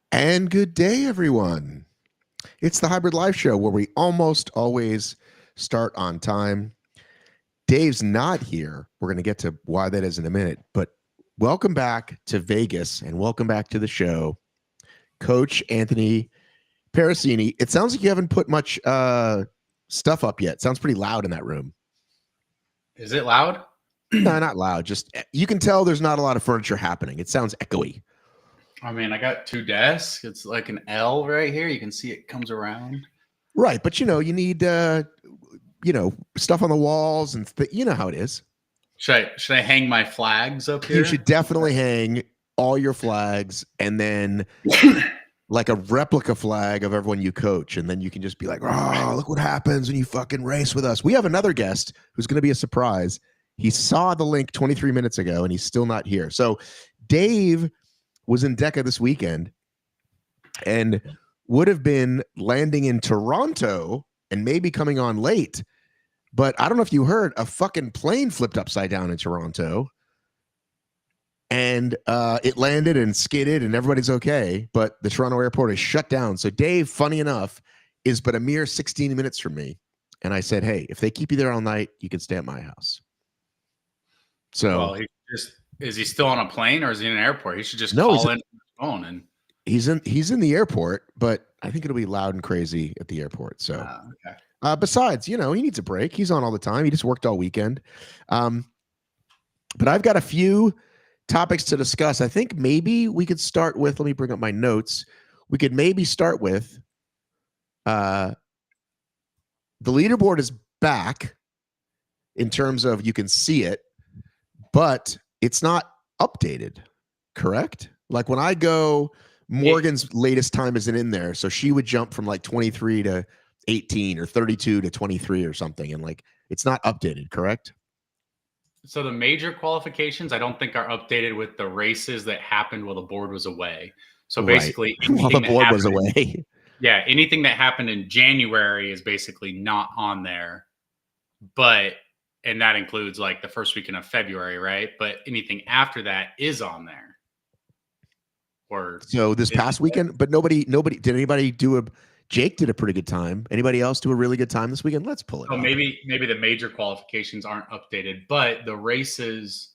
And good day, everyone. It's the Hybrid Live Show where we almost always start on time. Dave's not here. We're going to get to why that is in a minute. But welcome back to Vegas and welcome back to the show, Coach Anthony Peressini. It sounds like you haven't put much stuff up yet. Sounds pretty loud in that room. Is it loud? No, not loud. Just you can tell there's not a lot of furniture happening. It sounds echoey. I mean, I got 2 desks. It's like an L right here. You can see it comes around. Right, but you need stuff on the walls and you know how it is. Should I hang my flags up here? You should definitely hang all your flags and then like a replica flag of everyone you coach, and then you can just be like, "Oh, look what happens when you fucking race with us." We have another guest who's going to be a surprise. He saw the link 23 minutes ago and he's still not here. So Dave was in DEKA this weekend and would have been landing in Toronto and maybe coming on late. But I don't know if you heard, a fucking plane flipped upside down in Toronto and it landed and skidded and everybody's okay. But the Toronto airport is shut down. So Dave, funny enough, is but a mere 16 minutes from me. And I said, hey, if they keep you there all night, you can stay at my house. So well, is he still on a plane or is he in an airport? He should just call in his phone. And he's in the airport, but I think it'll be loud and crazy at the airport. So okay. Besides, he needs a break. He's on all the time. He just worked all weekend. But I've got a few topics to discuss. I think maybe we could start with, let me bring up my notes. We could maybe start with the leaderboard is back in terms of you can see it, but it's not updated, correct? Like when I go, Morgan's latest time isn't in there. So she would jump from like 23 to 18 or 32 to 23 or something. And like, it's not updated, correct? So the major qualifications, I don't think are updated with the races that happened while the board was away. So basically, while the board was away. Yeah. Anything that happened in January is basically not on there, and that includes like the first weekend of February, right? But anything after that is on there. So this past weekend, but nobody, did anybody Jake did a pretty good time. Anybody else do a really good time this weekend? Let's pull it up. Maybe the major qualifications aren't updated, but the races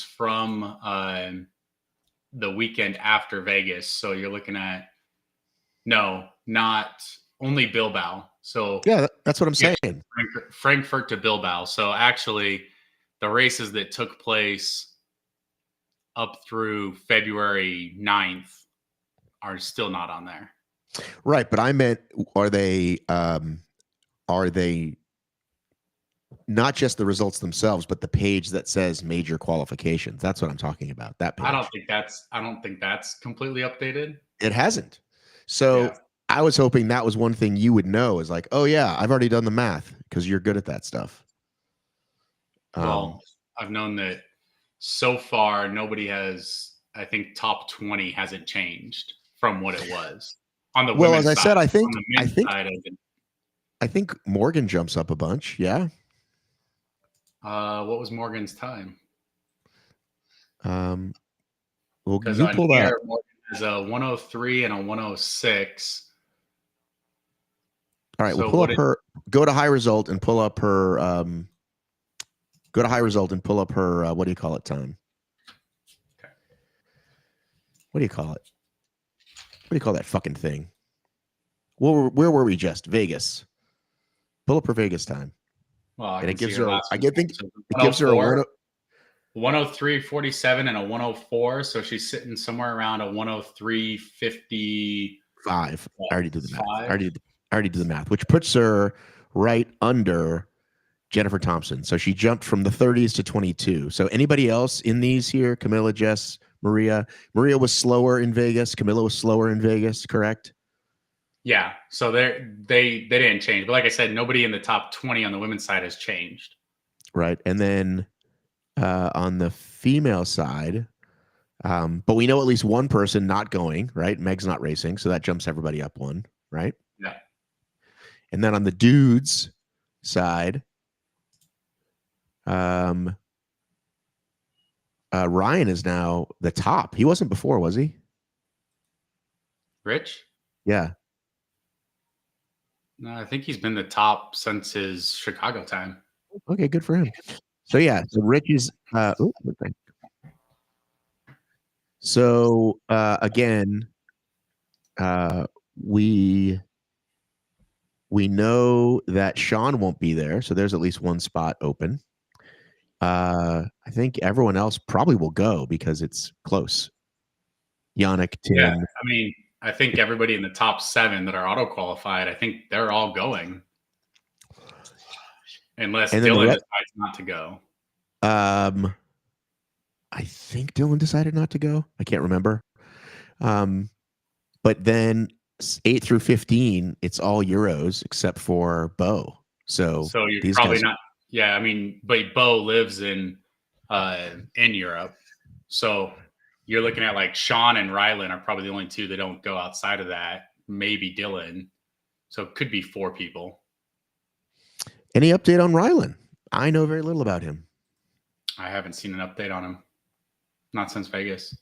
from the weekend after Vegas. So you're looking at, not only Bilbao. So yeah, that's what I'm saying. Frankfurt to Bilbao. So actually the races that took place up through February 9th are still not on there. Right. But I meant, are they not just the results themselves, but the page that says major qualifications? That's what I'm talking about. That page. I don't think that's completely updated. It hasn't. So yeah. I was hoping that was one thing you would know, is like, oh yeah, I've already done the math, because you're good at that stuff. Well, I've known that so far nobody has. I think top 20 hasn't changed from what it was on the. Well, as I side. said, I think Morgan jumps up a bunch. Yeah. What was Morgan's time? Well, you pull that. Morgan has a 103 and a 106. All right, we'll pull up her. Go to high result and pull up her. Go to high result and pull up her. What do you call it? Time. Okay. What do you call it? What do you call that fucking thing? Where were we just? Vegas. Pull up her Vegas time. Well, and it gives her. I think it gives her a 103.47 and a 104. So she's sitting somewhere around a 103.55. I already did the math. I already did the math, which puts her right under Jennifer Thompson. So she jumped from the 30s to 22. So anybody else in these here? Camilla, Jess, Maria was slower in Vegas. Camilla was slower in Vegas, correct? Yeah. So they didn't change. But like I said, nobody in the top 20 on the women's side has changed. Right. And then on the female side, but we know at least one person not going, right? Meg's not racing, so that jumps everybody up one, right? Yeah. And then on the dudes side, Ryan is now the top. He wasn't before, was he? Rich? Yeah. No, I think he's been the top since his Chicago time. Okay, good for him. So yeah, so Rich is so again, we know that Sean won't be there, so there's at least one spot open. I think everyone else probably will go because it's close. Yannick, Tim. Yeah, I mean, I think everybody in the top 7 that are auto qualified, I think they're all going, unless Dylan decides not to go. I think Dylan decided not to go. I can't remember. But then 8 through 15, it's all Euros except for Bo. So you're probably not. Yeah, I mean, but Bo lives in Europe, so you're looking at like Sean and Rylan are probably the only 2 that don't go outside of that. Maybe Dylan, so it could be 4 people. Any update on Rylan? I know very little about him. I haven't seen an update on him, not since Vegas.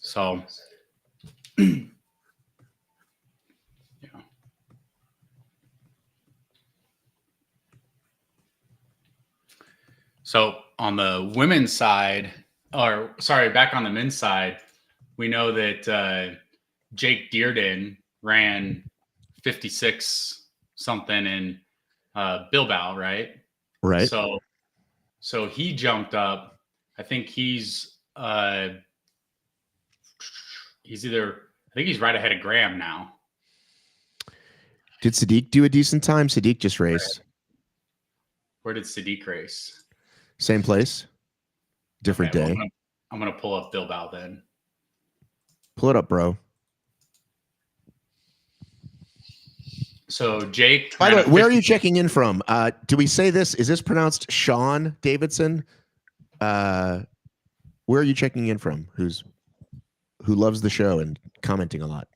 So, yeah. So on the women's side, or sorry, back on the men's side, we know that Jake Dearden ran 56 something in Bilbao, right? Right. So he jumped up. I think he's right ahead of Graham now. Did Sadiq do a decent time? Sadiq just raced. Where did Sadiq race? Same place, different day. Well, I'm gonna pull up Bilbao then. Pull it up, bro. So Jake. By the way, where are you checking in from? Do we say this? Is this pronounced Sean Davidson? Where are you checking in from? Who loves the show and commenting a lot?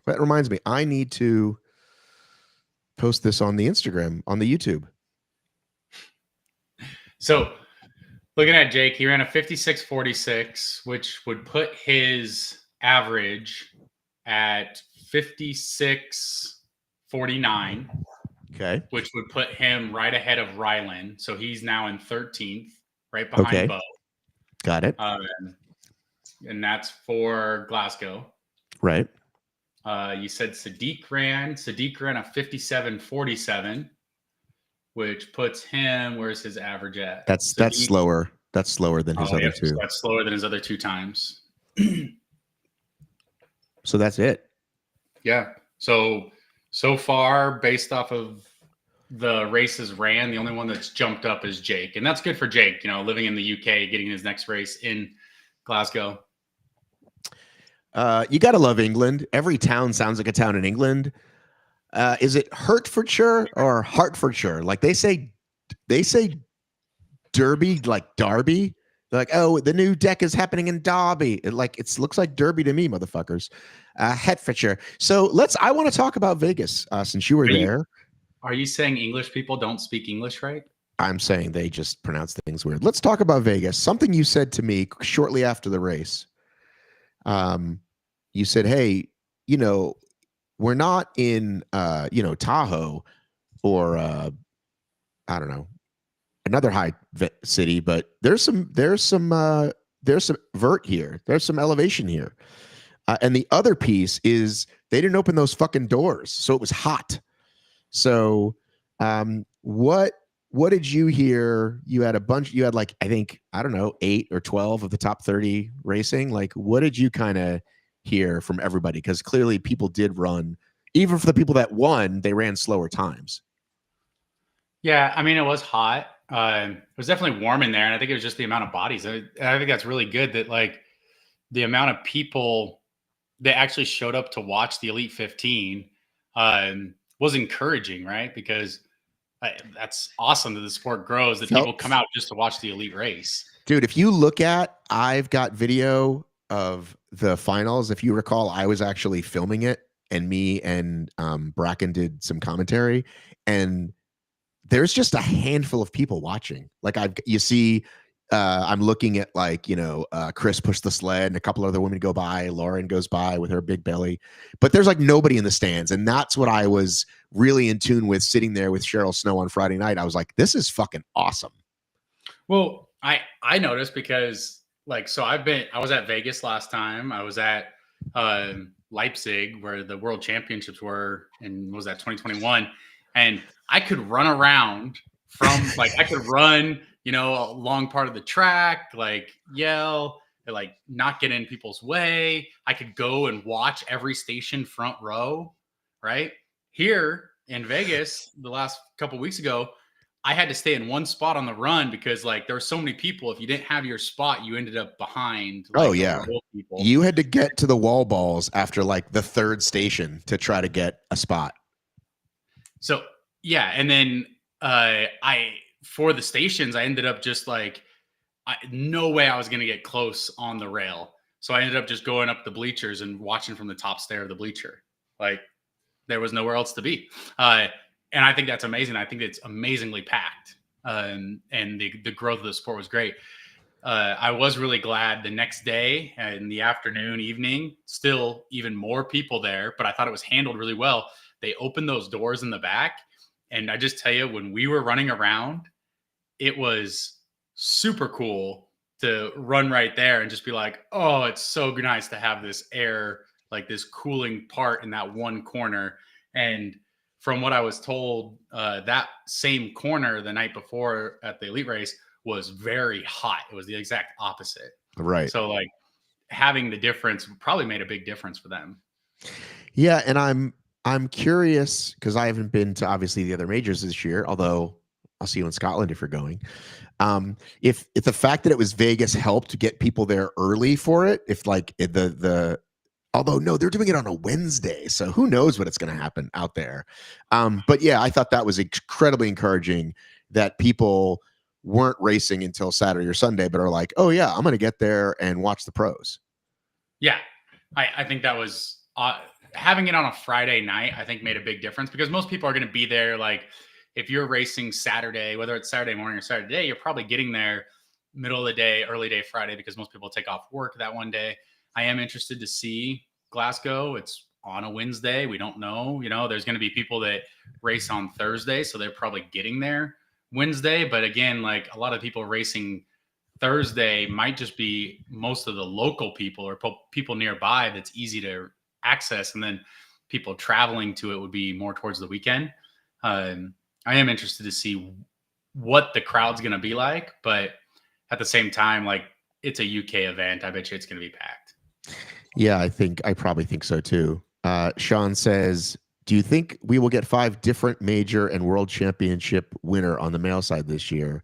That reminds me, I need to post this on the Instagram, on the YouTube. So looking at Jake, he ran a 56.46, which would put his average at 56.49. Okay. Which would put him right ahead of Rylan. So he's now in 13th, right behind Bo. Got it. And that's for Glasgow. Right. You said Sadiq ran a 57.47, which puts him, where's his average at? That's slower. That's slower than his other 2. So that's slower than his other 2 times. So that's it. Yeah. So far, based off of the races ran, the only one that's jumped up is Jake. And that's good for Jake, living in the UK, getting his next race in Glasgow. You got to love England. Every town sounds like a town in England. Is it Hertfordshire or Hertfordshire? Like they say Derby, like Derby. They're like, oh, the new DEKA is happening in Derby. It looks like Derby to me, motherfuckers. Hertfordshire. So I want to talk about Vegas since you were there. Are you saying English people don't speak English right? I'm saying they just pronounce things weird. Let's talk about Vegas. Something you said to me shortly after the race. You said, hey, we're not in Tahoe or I don't know, another high city, but there's some vert here. There's some elevation here. And the other piece is they didn't open those fucking doors, so it was hot. So what did you hear? You had like, I think, I don't know, 8 or 12 of the top 30 racing. Like, what did you kind of hear from everybody? Because clearly people did run, even for the people that won, they ran slower times. Yeah, I mean, it was hot. It was definitely warm in there, and I think it was just the amount of bodies. I think that's really good that like the amount of people that actually showed up to watch the Elite 15 was encouraging, right? Because that's awesome that the sport grows, that people come out just to watch the elite race. Dude, if you look at, I've got video of the finals. If you recall, I was actually filming it, and me and Bracken did some commentary, and there's just a handful of people watching. Like you see, I'm looking at like, Chris pushed the sled and a couple other women go by. Lauren goes by with her big belly, but there's like nobody in the stands. And that's what I was really in tune with, sitting there with Cheryl Snow on Friday night. I was like, this is fucking awesome. Well, I noticed because like, so I was at Vegas last time. I was at Leipzig where the world championships were, and was that 2021. And I could run around from like, I could run, a long part of the track, like yell, like not get in people's way. I could go and watch every station front row, right? Here in Vegas, the last couple of weeks ago, I had to stay in one spot on the run because like there were so many people. If you didn't have your spot, you ended up behind. Like, oh yeah. You had to get to the wall balls after like the third station to try to get a spot. So yeah. And then for the stations, I ended up just like, no way I was going to get close on the rail. So I ended up just going up the bleachers and watching from the top stair of the bleacher. Like there was nowhere else to be. And I think that's amazing. I think it's amazingly packed. And the growth of the sport was great. I was really glad the next day in the afternoon, evening, still even more people there, but I thought it was handled really well. They opened those doors in the back. And I just tell you, when we were running around, it was super cool to run right there and just be like, oh, it's so nice to have this air, like this cooling part in that one corner. And from what I was told, that same corner the night before at the elite race was very hot. It was the exact opposite. Right. So like having the difference probably made a big difference for them. Yeah. And I'm curious because I haven't been to obviously the other majors this year, although I'll see you in Scotland if you're going. If the fact that it was Vegas helped to get people there early for it, if like although no, they're doing it on a Wednesday, so who knows what it's going to happen out there. But yeah, I thought that was incredibly encouraging that people weren't racing until Saturday or Sunday, but are like, oh yeah, I'm going to get there and watch the pros. Yeah, I think that was having it on a Friday night, I think made a big difference because most people are going to be there. Like if you're racing Saturday, whether it's Saturday morning or Saturday day, you're probably getting there middle of the day, early day Friday, because most people take off work that one day. I am interested to see Glasgow. It's on a Wednesday. We don't know. There's going to be people that race on Thursday, so they're probably getting there Wednesday. But again, like a lot of people racing Thursday might just be most of the local people or people nearby that's easy to access. And then people traveling to it would be more towards the weekend. I am interested to see what the crowd's going to be like. But at the same time, like it's a UK event. I bet you it's going to be packed. Yeah, I probably think so too. Sean says, do you think we will get 5 different major and world championship winner on the male side this year?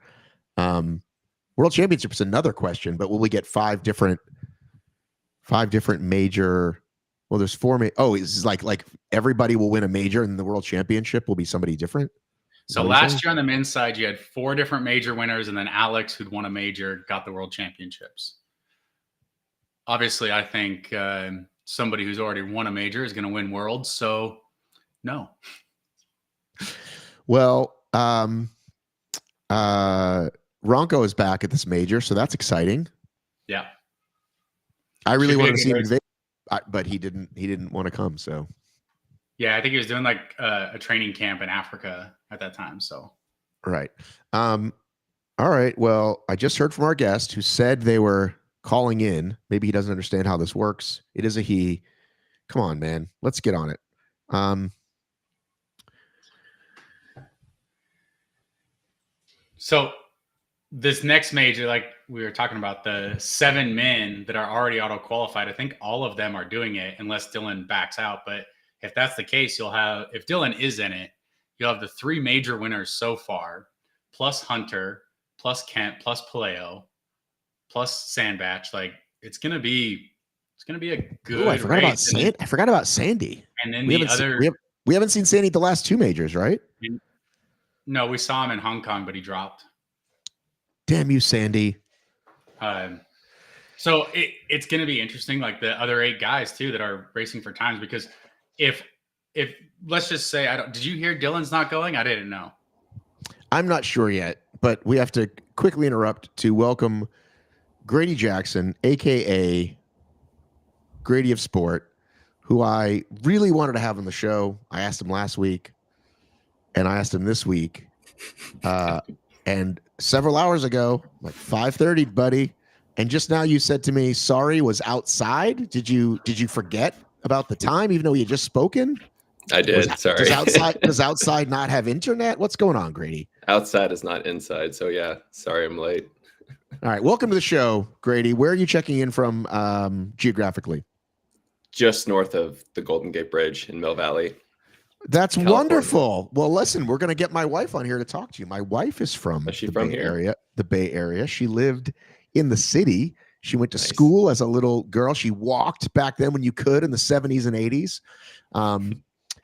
World championship is another question, but will we get 5 different major? Well, there's 4. It's like everybody will win a major and the world championship will be somebody different. So last year on the men's side, you had 4 different major winners, and then Alex, who'd won a major, got the world championships. Obviously, I think somebody who's already won a major is going to win worlds. So, no. Well, Ronco is back at this major, so that's exciting. Yeah. I really want to see him in Vegas, but he didn't want to come. So. Yeah, I think he was doing like a training camp in Africa at that time. So. Right. All right. Well, I just heard from our guest who said they were calling in. Maybe he doesn't understand how this works. It is a he. Come on, man. Let's get on it. So this next major, like we were talking about, the 7 men that are already auto qualified, I think all of them are doing it unless Dylan backs out. But if that's the case, if Dylan is in it, you'll have the 3 major winners so far. plus Hunter, plus Kent, plus Paleo, plus Sandbatch. Like it's gonna be a good Ooh, I forgot about race. I forgot about Sandy. And then We the haven't seen, other, we haven't seen Sandy the last 2 majors, right? no, we saw him in Hong Kong, but he dropped. Damn you, Sandy. So it's going to be interesting, like the other 8 guys too that are racing for times. Because if let's just say did you hear Dylan's not going? I didn't know. I'm not sure yet, but we have to quickly interrupt to welcome Grady Jackson, aka Grady of Sport, who I really wanted to have on the show. I asked him last week, and I asked him this week, and several hours ago, like 5:30, buddy. And just now, you said to me, "Sorry, was outside." Did you forget about the time, even though we had just spoken? I did. Sorry. Does outside not have internet? What's going on, Grady? Outside is not inside. So yeah, sorry I'm late. All right, welcome to the show, Grady. Where are you checking in from geographically? Just north of the Golden Gate Bridge in Mill Valley. That's California. Wonderful. Well, listen, we're going to get my wife on here to talk to you. My wife is from the Bay Area. She lived in the city. She went to school as a little girl. She walked back then when you could in the 70s and 80s.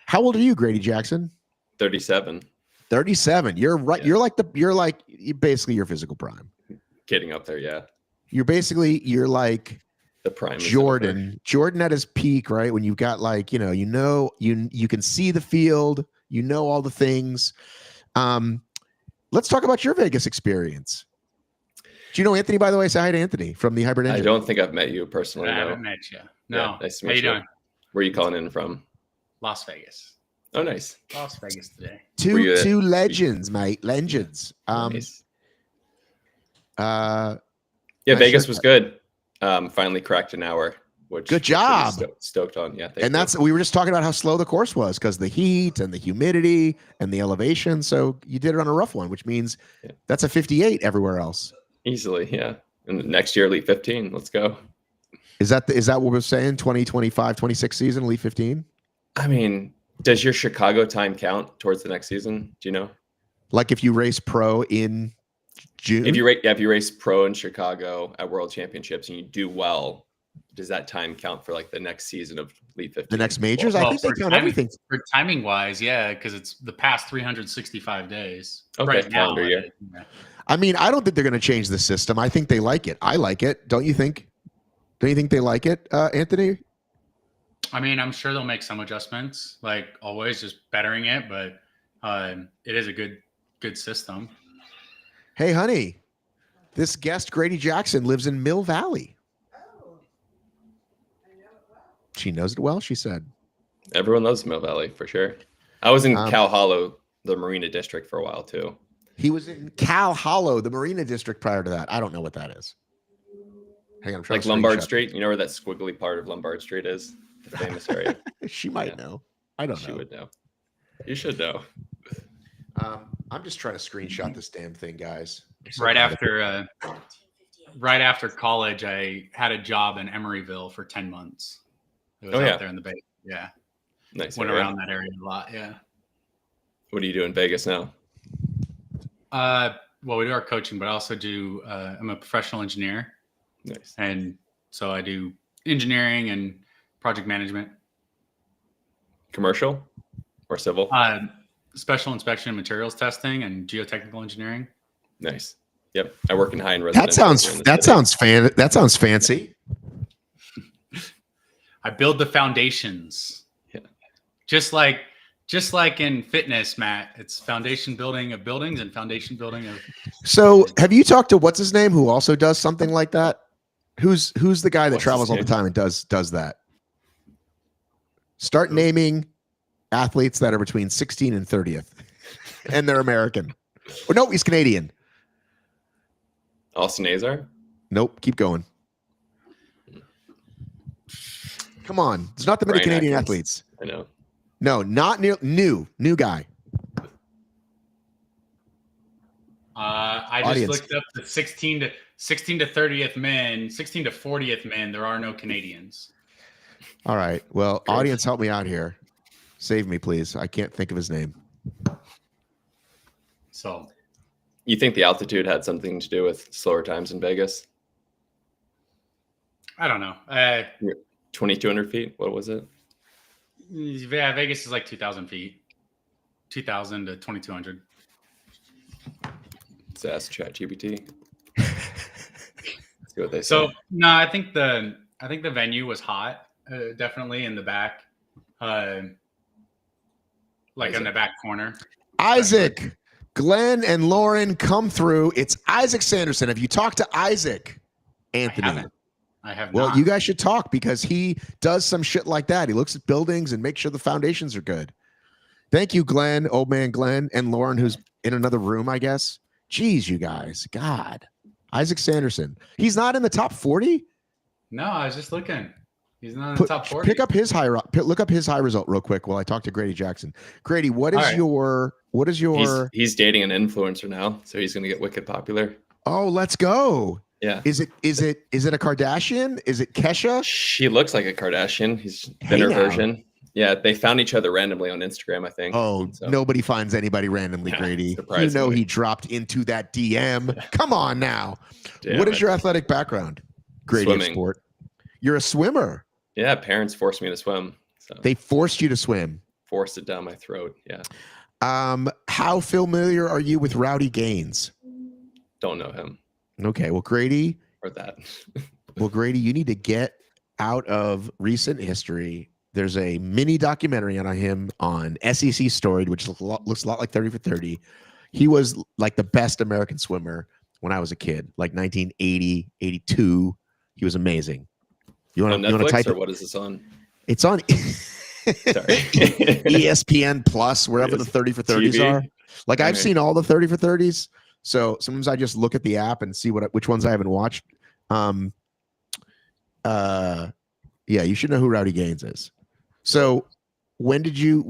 How old are you, Grady Jackson? 37. 37. You're right. Yeah. You're basically your physical prime. Getting up there, yeah. You're like the prime Jordan at his peak, right? When you've got you can see the field, all the things. Let's talk about your Vegas experience. Do you know Anthony, by the way? Say hi to Anthony from the Hybrid Engine. I don't think I've met you personally. I haven't met you. No. Yeah, nice to meet How you doing? Where are you calling in from? Las Vegas. Oh, nice. Las Vegas today. Two legends, mate. Legends. Nice. Yeah, Vegas was good. Finally cracked an hour, which good job. Stoked on. Yeah. We were just talking about how slow the course was because the heat and the humidity and the elevation. So you did it on a rough one, which means that's a 58 everywhere else. Easily, yeah. And next year, Elite 15. Let's go. Is that what we're saying? 2025, 26 season, Elite 15? I mean, does your Chicago time count towards the next season? Do you know? Like if you race pro in June? If you race pro in Chicago at World Championships and you do well, does that time count for the next season of Elite 15? The next majors? I think they count everything. For timing wise, yeah, because it's the past 365 days. Okay, right now. Year. Yeah. I mean, I don't think they're going to change the system. I think they like it. I like it. Don't you think? Don't you think they like it, Anthony? I mean, I'm sure they'll make some adjustments, like always, just bettering it. But it is a good system. Hey, honey, this guest, Grady Jackson, lives in Mill Valley. Oh, I know it well. She knows it well, she said. Everyone loves Mill Valley, for sure. I was in Cal Hollow, the Marina District, for a while, too. He was in Cal Hollow, the Marina District, prior to that. I don't know what that is. Hang on, I'm trying to Lombard Street. You know where that squiggly part of Lombard Street is? The famous area. She might know. I don't know. She would know. You should know. I'm just trying to screenshot this damn thing, guys. Right after college, I had a job in Emeryville for 10 months. It was out there in the Bay. Yeah. Nice. Went around that area a lot. Yeah. What do you do in Vegas now? Well, we do our coaching, but I also do, I'm a professional engineer. Nice. And so I do engineering and project management. Commercial or civil? Special inspection and materials testing and geotechnical engineering. Nice. Yep. I work in high-end residential. That sounds fancy. I build the foundations. Yeah. Just like in fitness, Matt, it's foundation building of buildings and foundation building of. So have you talked to what's his name who also does something like that? Who's the guy that travels all the time and does that? Start naming athletes that are between 16 and 30th, and they're American. Oh, no, he's Canadian. Austin Azar? Nope. Keep going. Come on. There's not that many Canadian athletes. I know. No, not new guy. I just looked up the 16 to 30th men, 16 to 40th men. There are no Canadians. All right. Well, audience, help me out here. Save me, please. I can't think of his name. So You think the altitude had something to do with slower times in Vegas? I don't know. 2,200 feet. What was it? Yeah, Vegas is like 2,000 feet, 2,000 to 2,200. Let's ask ChatGPT. See what they say. So no, I think the venue was hot, definitely in the back, like in the back corner. Isaac, Glenn, and Lauren come through. It's Isaac Sanderson. Have you talked to Isaac, Anthony? I have Well, not. you guys should talk because he does some shit like that. He looks at buildings and makes sure the foundations are good. Thank you, Glenn, old man Glenn, and Lauren, who's in another room, I guess. Jeez, you guys. God. Isaac Sanderson. He's not in the top 40? No, I was just looking. He's not in the top 40. Look up his high result real quick while I talk to Grady Jackson. Grady, what is your He's dating an influencer now, so he's gonna get wicked popular. Oh, let's go. Yeah. Is it a Kardashian? Is it Kesha? She looks like a Kardashian. He's thinner version. Yeah, they found each other randomly on Instagram, I think. Oh, so. Nobody finds anybody randomly, yeah, Grady. You know he dropped into that DM. Come on now. What is your athletic background, Grady? Swimming. Sport. You're a swimmer. Yeah, parents forced me to swim. So. They forced you to swim. Forced it down my throat. Yeah. How familiar are you with Rowdy Gaines? Don't know him. Okay, well, Grady. Or that. Well, Grady, you need to get out of recent history. There's a mini documentary on him on SEC Storied, which looks a lot like 30 for 30. He was like the best American swimmer when I was a kid, like 1980, 82. He was amazing. You want to type or what is this on? It's on ESPN Plus, wherever the 30 for 30s are. Like I've seen all the 30 for 30s. So sometimes I just look at the app and see which ones I haven't watched. Yeah, you should know who Rowdy Gaines is. So were you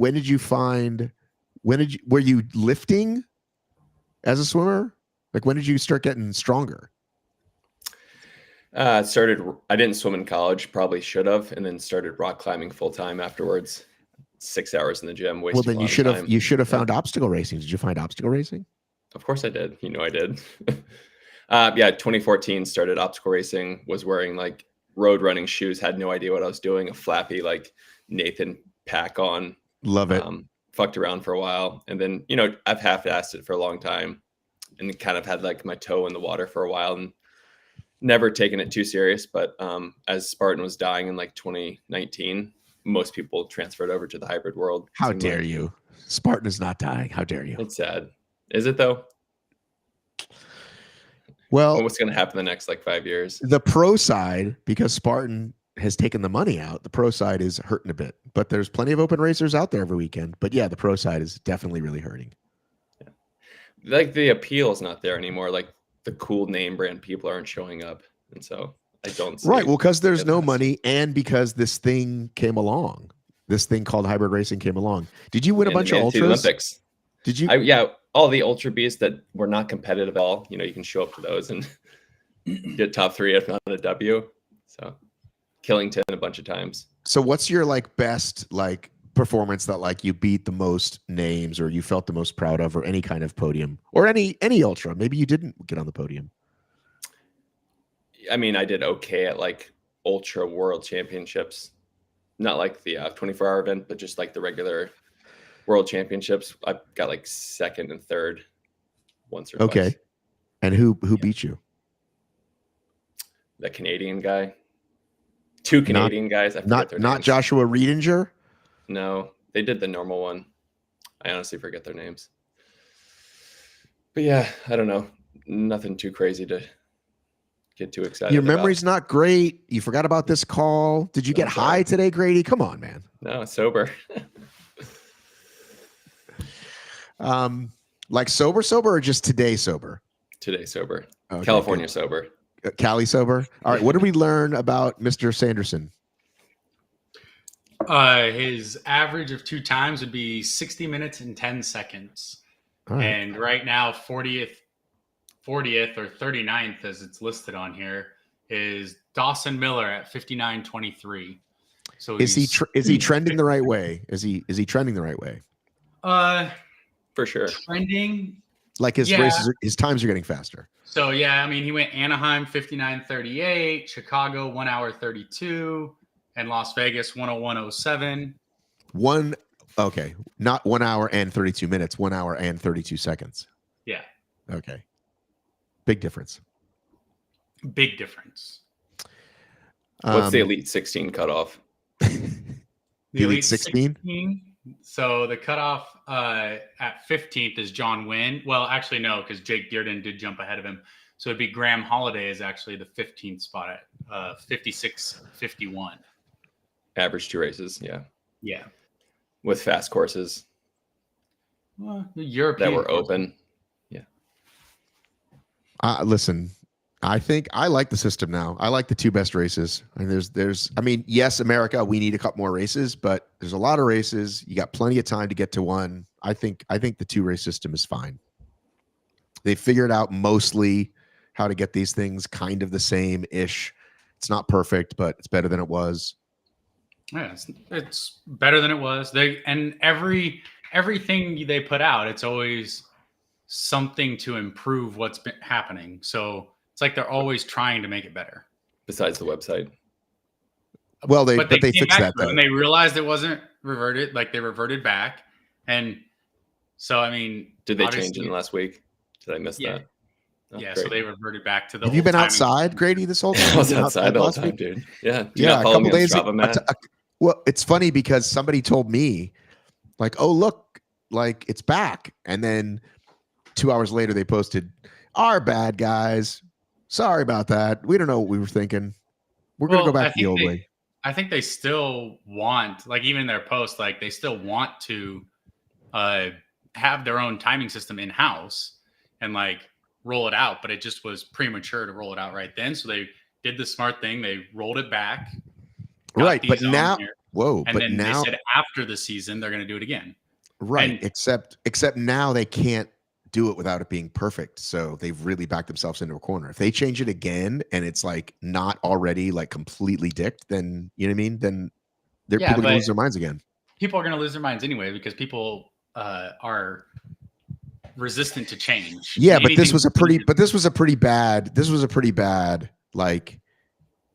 lifting as a swimmer? Like when did you start getting stronger? I didn't swim in college, probably should have, and then started rock climbing full time afterwards. 6 hours in the gym. Well, then you should have found obstacle racing. Did you find obstacle racing? Of course I did. You know I did. Yeah, 2014 started obstacle racing, was wearing like road running shoes, had no idea what I was doing, a flappy like Nathan pack on. Love it. Fucked around for a while. And then, I've half-assed it for a long time and kind of had like my toe in the water for a while and never taken it too serious. But as Spartan was dying in like 2019, most people transferred over to the hybrid world. How dare you? Spartan is not dying. How dare you? It's sad. Is it though? Well, what's going to happen the next like 5 years? The pro side, because Spartan has taken the money out, the pro side is hurting a bit. But there's plenty of open racers out there every weekend. But yeah, the pro side is definitely really hurting. Yeah. Like the appeal is not there anymore. Like the cool name brand people aren't showing up. And so I don't see Right. Well, because there's no money and because this thing came along. This thing called hybrid racing came along. Did you win a bunch of ultras? Olympics. Did you? Yeah. All the ultra beasts that were not competitive at all. You can show up to those and get top 3 if not a W. So Killington a bunch of times. So what's your like best like performance that like you beat the most names or you felt the most proud of or any kind of podium or any ultra? Maybe you didn't get on the podium. I mean, I did okay at like ultra world championships, not like the 24-hour event, but just like the regular world championships. I got like 2nd and 3rd once or twice. Okay. And who beat you? The Canadian guy. 2 Canadian guys. I forget their not names. Joshua Riedinger? No, they did the normal one. I honestly forget their names. But yeah, I don't know. Nothing too crazy to get too excited Your about. Memory's not great. You forgot about this call. Did you get high today, Grady? Come on, man. No, sober. Like sober or just today sober? Today sober. Okay, California good. sober. Cali sober. All right. What did we learn about Mr. Sanderson? His average of 2 times would be 60 minutes and 10 seconds. Right. And right now, 40th or 39th, as it's listed on here, is Dawson Miller at 59.23. So is he trending the right way? Is he trending the right way? For sure. Trending. Like his races, his times are getting faster. So yeah, I mean, he went Anaheim 59:38, Chicago 1 hour 32, and Las Vegas 101:07. Okay, not 1 hour and 32 minutes, 1 hour and 32 seconds. Yeah. Okay. Big difference. Big difference. What's the Elite 16 cutoff? The Elite 16? So the cutoff at 15th is John Wynn. Well, actually, no, because Jake Dearden did jump ahead of him. So it'd be Graham Holiday is actually the 15th spot at 56:51. Average 2 races, yeah. Yeah. With fast courses. Well, the European that were open. Yeah. Listen, I think I like the system now. I like the 2 best races. And I mean, yes, America, we need a couple more races, but there's a lot of races. You got plenty of time to get to one. I think the 2 race system is fine. They figured out mostly how to get these things kind of the same ish. It's not perfect, but it's better than it was. Yeah, it's better than it was. Everything they put out, it's always something to improve what's been happening. So it's like they're always trying to make it better. Besides the website. Well, they fixed that though. And they realized it wasn't reverted, like they reverted back. And so I mean, did they change it in the last week? Did I miss that? Oh, yeah, great. So they reverted back to the. Have you been outside, Grady, this whole time? I was outside all the time, dude. Yeah. Do you yeah, not follow me on Strava, Matt? Well, it's funny because somebody told me, like, oh, look, like it's back. And then 2 hours later, they posted, our bad, guys. Sorry about that. We don't know what we were thinking. We're going to go back the old way. I think they still want, like, even in their post, like, they still want to have their own timing system in-house and, like, roll it out. But it just was premature to roll it out right then. So they did the smart thing. They rolled it back. Right, but now, and then they said after the season they're going to do it again. Right, except now they can't do it without it being perfect. So they've really backed themselves into a corner. If they change it again and it's like not already like completely dicked, then you know what I mean. Then people are going to lose their minds again. People are going to lose their minds anyway because people are resistant to change. Yeah, but this was a pretty bad like.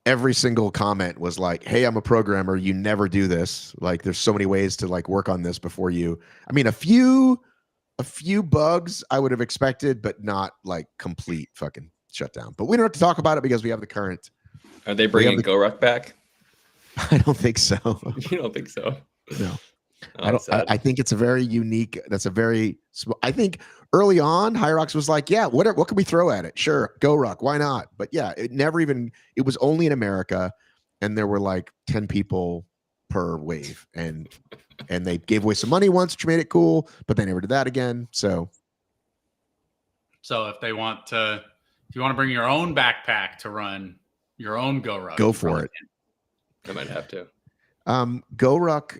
Every single comment was like, hey, I'm a programmer. You never do this. Like, there's so many ways to like work on this before you. I mean, a few bugs I would have expected, but not like complete fucking shutdown. But we don't have to talk about it because we have the current. Are they bringing GoRuck back? I don't think so. You don't think so? No. I think it's a very unique. I think early on, HYROX was like, yeah, what can we throw at it? Sure, GoRuck, why not? But yeah, it was only in America, and there were like 10 people per wave, and they gave away some money once, which made it cool, but they never did that again. So if you want to bring your own backpack to run your own GoRuck, go for it. I might have to. GoRuck,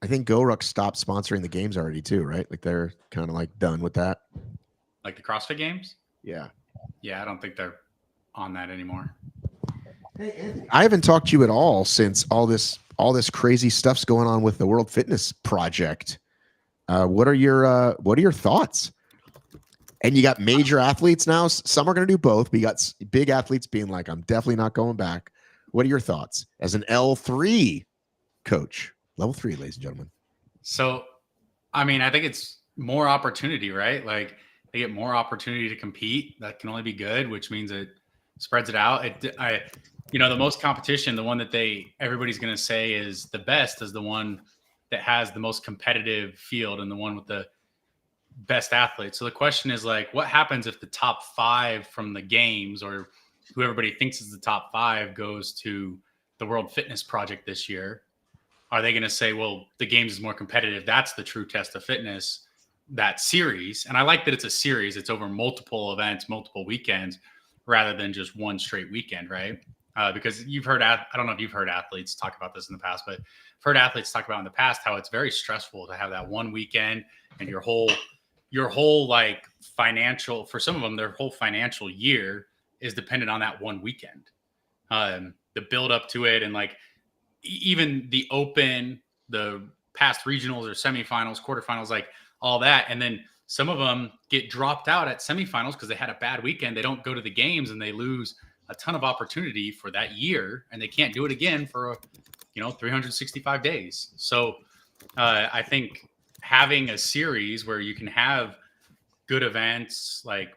I think GoRuck stopped sponsoring the games already too, right? Like they're kind of like done with that. Like the CrossFit games? Yeah. Yeah, I don't think they're on that anymore. Hey, I haven't talked to you at all since all this crazy stuff's going on with the World Fitness Project. What are your thoughts? And you got major athletes now. Some are going to do both, but you got big athletes being like, I'm definitely not going back. What are your thoughts as an L3 coach? Level 3, ladies and gentlemen. So, I mean, I think it's more opportunity, right? Like they get more opportunity to compete. That can only be good, which means it spreads it out. The most competition, the one that everybody's going to say is the best, is the one that has the most competitive field and the one with the best athletes. So the question is like, what happens if the top 5 from the games or who everybody thinks is the top 5 goes to the World Fitness Project this year? Are they going to say, well, the games is more competitive? That's the true test of fitness, that series. And I like that it's a series. It's over multiple events, multiple weekends, rather than just one straight weekend, right? Because I don't know if you've heard athletes talk about this in the past, but I've heard athletes talk about in the past how it's very stressful to have that one weekend and your whole like financial, for some of them, their whole financial year is dependent on that one weekend. The build up to it and like even the open, the past regionals or semifinals, quarterfinals, like all that. And then some of them get dropped out at semifinals because they had a bad weekend. They don't go to the games and they lose a ton of opportunity for that year, and they can't do it again for 365 days. So I think having a series where you can have good events, like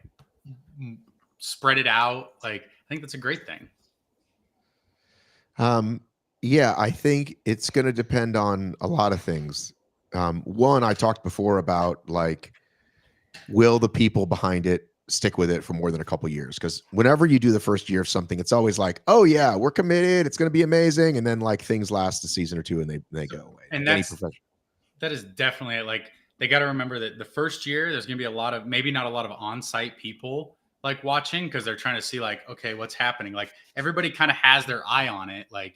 spread it out, like I think that's a great thing. Yeah, I think it's going to depend on a lot of things. One, I talked before about like, will the people behind it stick with it for more than a couple years? Because whenever you do the first year of something, it's always like, oh yeah, we're committed, it's going to be amazing, and then like things last a season or two and they go away. And that is definitely like, they got to remember that the first year there's going to be a lot of, maybe not a lot of on-site people like watching, because they're trying to see like, okay, what's happening? Like everybody kind of has their eye on it. Like,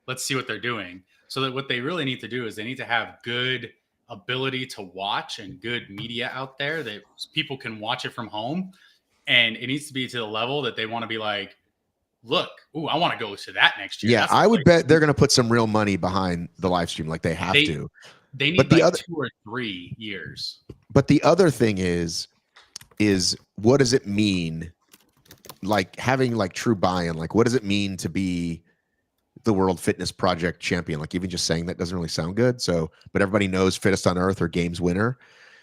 let's see what they're doing. So that what they really need to do is they need to have good ability to watch and good media out there that people can watch it from home. And it needs to be to the level that they want to be like, look, ooh, I want to go to that next year. Yeah, I would bet they're going to put some real money behind the live stream. Like they have to. They need like 2 or 3 years. But the other thing is what does it mean? Like having like true buy-in, like what does it mean to be the World Fitness Project champion? Like even just saying that doesn't really sound good. So, but everybody knows fittest on earth or games winner.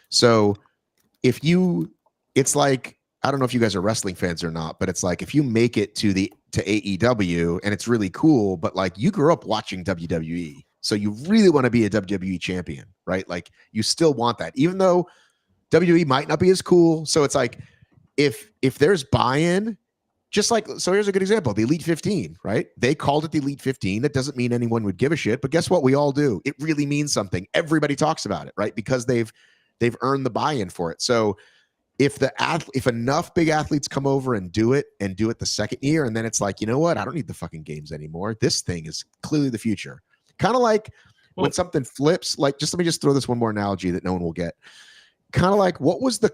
So it's like, I don't know if you guys are wrestling fans or not, but it's like, if you make it to AEW and it's really cool, but like you grew up watching WWE. So you really want to be a WWE champion, right? Like you still want that, even though WWE might not be as cool. So it's like, if there's buy-in, just like, so here's a good example, the Elite 15, right? They called it the Elite 15. That doesn't mean anyone would give a shit, but guess what? We all do. It really means something. Everybody talks about it, right? Because they've earned the buy-in for it. So if enough big athletes come over and do it the second year, and then it's like, you know what? I don't need the fucking games anymore. This thing is clearly the future. Kind of like when something flips, like let me just throw this one more analogy that no one will get. Kind of like what was the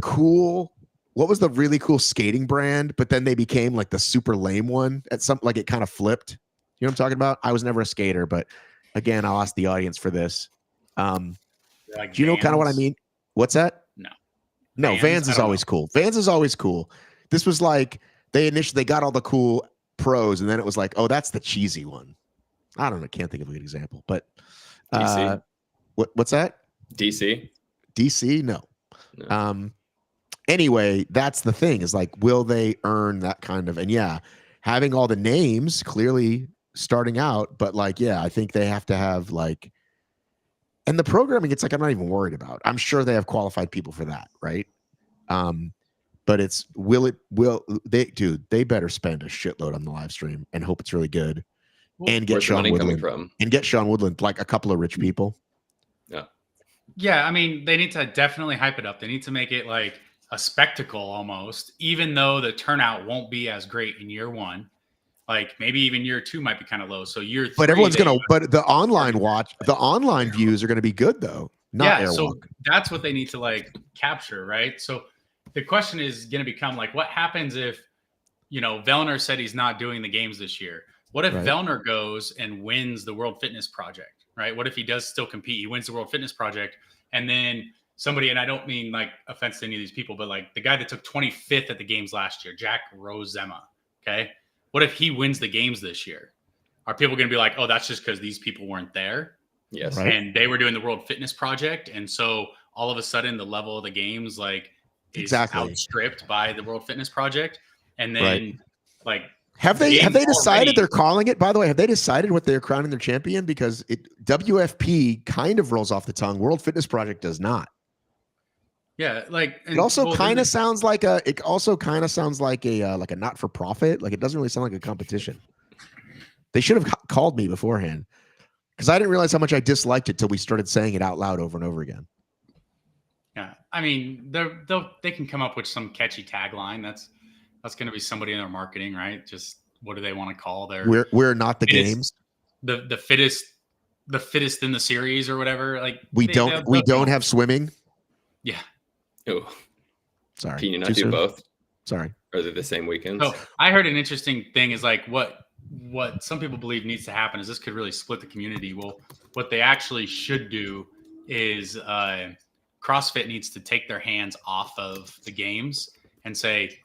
really cool skating brand, but then they became like the super lame one at some, like it kind of flipped. You know what I'm talking about? I was never a skater, but again, I'll ask the audience for this. Like do you know kind of what I mean? What's that? No, Vans is always cool. Vans is always cool. This was like they got all the cool pros, and then it was like, oh, that's the cheesy one. I don't know. Can't think of a good example, but DC. What's that? DC. No. Anyway, that's the thing is like, will they earn that kind of, and yeah, having all the names clearly starting out, but like, yeah, I think they have to have like, and the programming, it's like, I'm not even worried about. I'm sure they have qualified people for that. Right. But it's, they better spend a shitload on the live stream and hope it's really good. And get Sean Woodland, like a couple of rich people. Yeah, I mean, they need to definitely hype it up. They need to make it like a spectacle almost, even though the turnout won't be as great in year 1. Like maybe even year 2 might be kind of low. So year 3, but everyone's but the online views are gonna be good though. So that's what they need to like capture, right? So the question is going to become like, what happens if Vellner said he's not doing the games this year? What if Vellner goes and wins the World Fitness Project, right? What if he does still compete? He wins the World Fitness Project, and then somebody, and I don't mean like offense to any of these people, but like the guy that took 25th at the games last year, Jack Rosema, okay? What if he wins the games this year? Are people going to be like, oh, that's just because these people weren't there? Yes. Right. And they were doing the World Fitness Project, and so all of a sudden the level of the games like is outstripped by the World Fitness Project, and then like have they decided they're calling it? By the way, have they decided what they're crowning their champion? Because WFP kind of rolls off the tongue. World Fitness Project does not. Yeah, like it also kind of sounds like a not for profit. Like it doesn't really sound like a competition. They should have called me beforehand because I didn't realize how much I disliked it till we started saying it out loud over and over again. Yeah, I mean they can come up with some catchy tagline. That's going to be somebody in their marketing, right? Just what do they want to call their? We're not the games. The fittest in the series or whatever. Like we don't have swimming. Yeah. Oh, sorry. Can you not do both? Sorry. Or are they the same weekends? So I heard an interesting thing is like what some people believe needs to happen is this could really split the community. Well, what they actually should do is CrossFit needs to take their hands off of the games and say,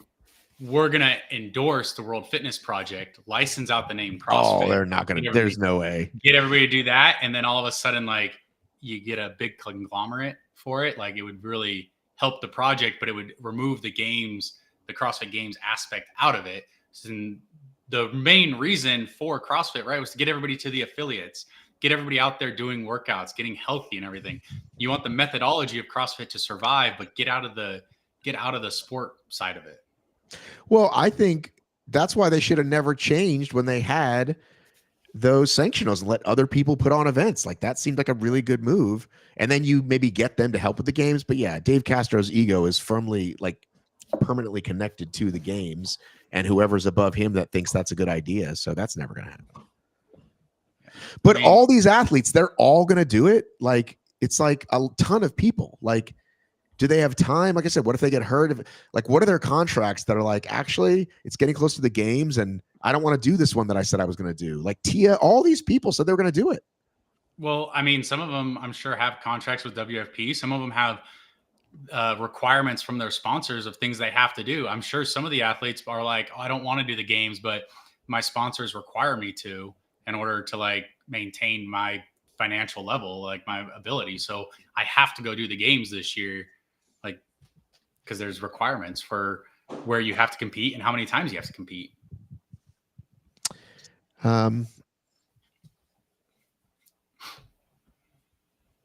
we're going to endorse the World Fitness Project, license out the name CrossFit. Oh, they're not going to. There's no way. Get everybody to do that. And then all of a sudden, like, you get a big conglomerate for it. Like, it would really help the project, but it would remove the games, the CrossFit Games aspect out of it. And the main reason for CrossFit, right, was to get everybody to the affiliates, get everybody out there doing workouts, getting healthy and everything. You want the methodology of CrossFit to survive, but get out of the sport side of it. Well, I think that's why they should have never changed when they had those sanctionals and let other people put on events. Like, that seemed like a really good move. And then you maybe get them to help with the games. But yeah, Dave Castro's ego is firmly, like, permanently connected to the games, and whoever's above him that thinks that's a good idea. So that's never going to happen. But I mean, all these athletes, they're all going to do it. Like, it's like a ton of people. Like, do they have time? Like I said, what if they get hurt? Like, what are their contracts that are like, actually, it's getting close to the games and I don't want to do this one that I said I was going to do? Like, Tia, all these people said they were going to do it. Well, I mean, some of them, I'm sure, have contracts with WFP. Some of them have requirements from their sponsors of things they have to do. I'm sure some of the athletes are like, oh, I don't want to do the games, but my sponsors require me to in order to, like, maintain my financial level, like my ability. So I have to go do the games this year. Like, because there's requirements for where you have to compete and how many times you have to compete.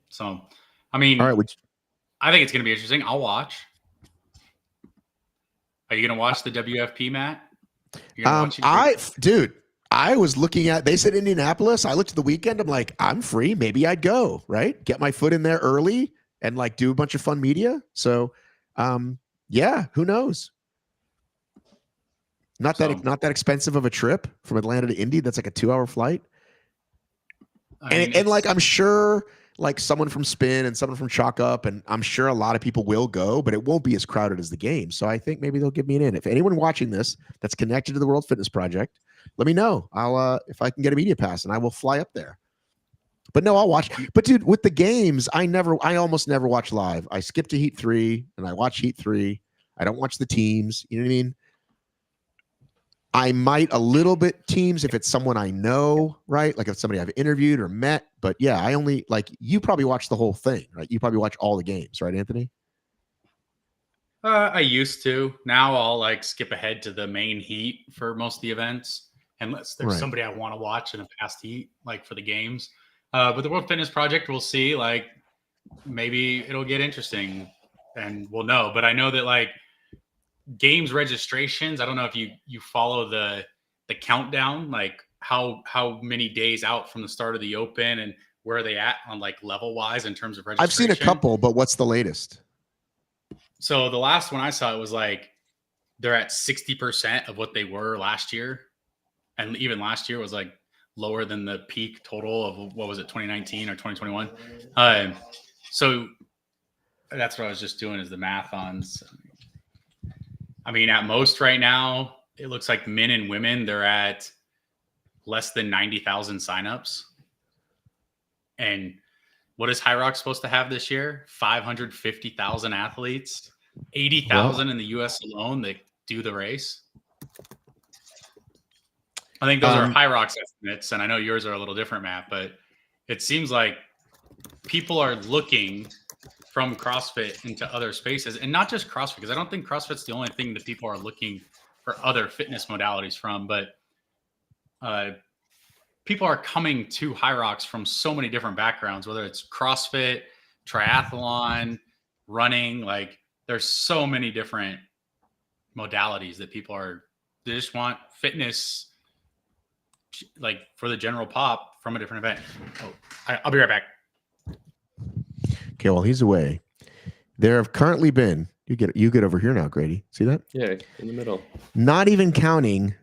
So, I mean, all right, I think it's going to be interesting. I'll watch. Are you going to watch the WFP, Matt? Dude, I was looking at, they said Indianapolis. I looked at the weekend. I'm like, I'm free. Maybe I'd go, right? Get my foot in there early and, like, do a bunch of fun media. So, yeah, who knows? Not that expensive of a trip from Atlanta to Indy. That's like a 2-hour flight. And like, I'm sure, like, someone from Spin and someone from Chalk Up, and I'm sure a lot of people will go, but it won't be as crowded as the game. So I think maybe they'll give me an in. If anyone watching this that's connected to the World Fitness Project, let me know. I'll if I can get a media pass, and I will fly up there. But no, I'll watch. But dude, with the games, I almost never watch live. I skip to Heat 3 and I watch Heat 3. I don't watch the teams. You know what I mean? I might a little bit teams if it's someone I know, right? Like if somebody I've interviewed or met. But yeah, I only, like, you probably watch the whole thing, right? You probably watch all the games, right, Anthony? I used to. Now I'll, like, skip ahead to the main heat for most of the events, unless there's somebody I want to watch in a past heat, like for the games. But the World Fitness Project, we'll see. Like, maybe it'll get interesting, and we'll know. But I know that, like, games registrations, I don't know if you follow the countdown, like how many days out from the start of the Open, and where are they at on, like, level wise in terms of registration? I've seen a couple, but what's the latest? So the last one I saw, it was like they're at 60% of what they were last year. And even last year was, like, lower than the peak total of, what was it, 2019 or 2021? So that's what I was just doing, is the math on. I mean, at most right now, it looks like men and women, they're at less than 90,000 signups. And what is HYROX supposed to have this year? 550,000 athletes, 80,000 in the US alone that do the race. I think those are HYROX estimates, and I know yours are a little different, Matt, but it seems like people are looking from CrossFit into other spaces, and not just CrossFit, because I don't think CrossFit's the only thing that people are looking for other fitness modalities from, but people are coming to HYROX from so many different backgrounds, whether it's CrossFit, triathlon, running. Like, there's so many different modalities that they just want fitness, like, for the general pop from a different event. I'll be right back. Okay, while he's away, there have currently been, you get over here now, Grady. See that? Yeah, in the middle. Not even counting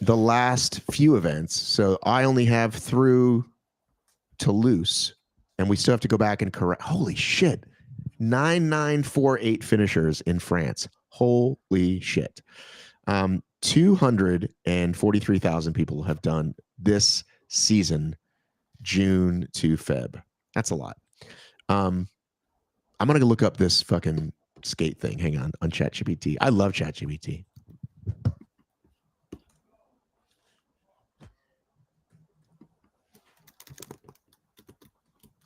the last few events. So I only have through Toulouse, and we still have to go back and correct. Holy shit. 9948 finishers in France. Holy shit. 243,000 people have done this season, June to Feb. That's a lot. I'm gonna go look up this fucking skate thing. Hang on ChatGPT. I love ChatGPT.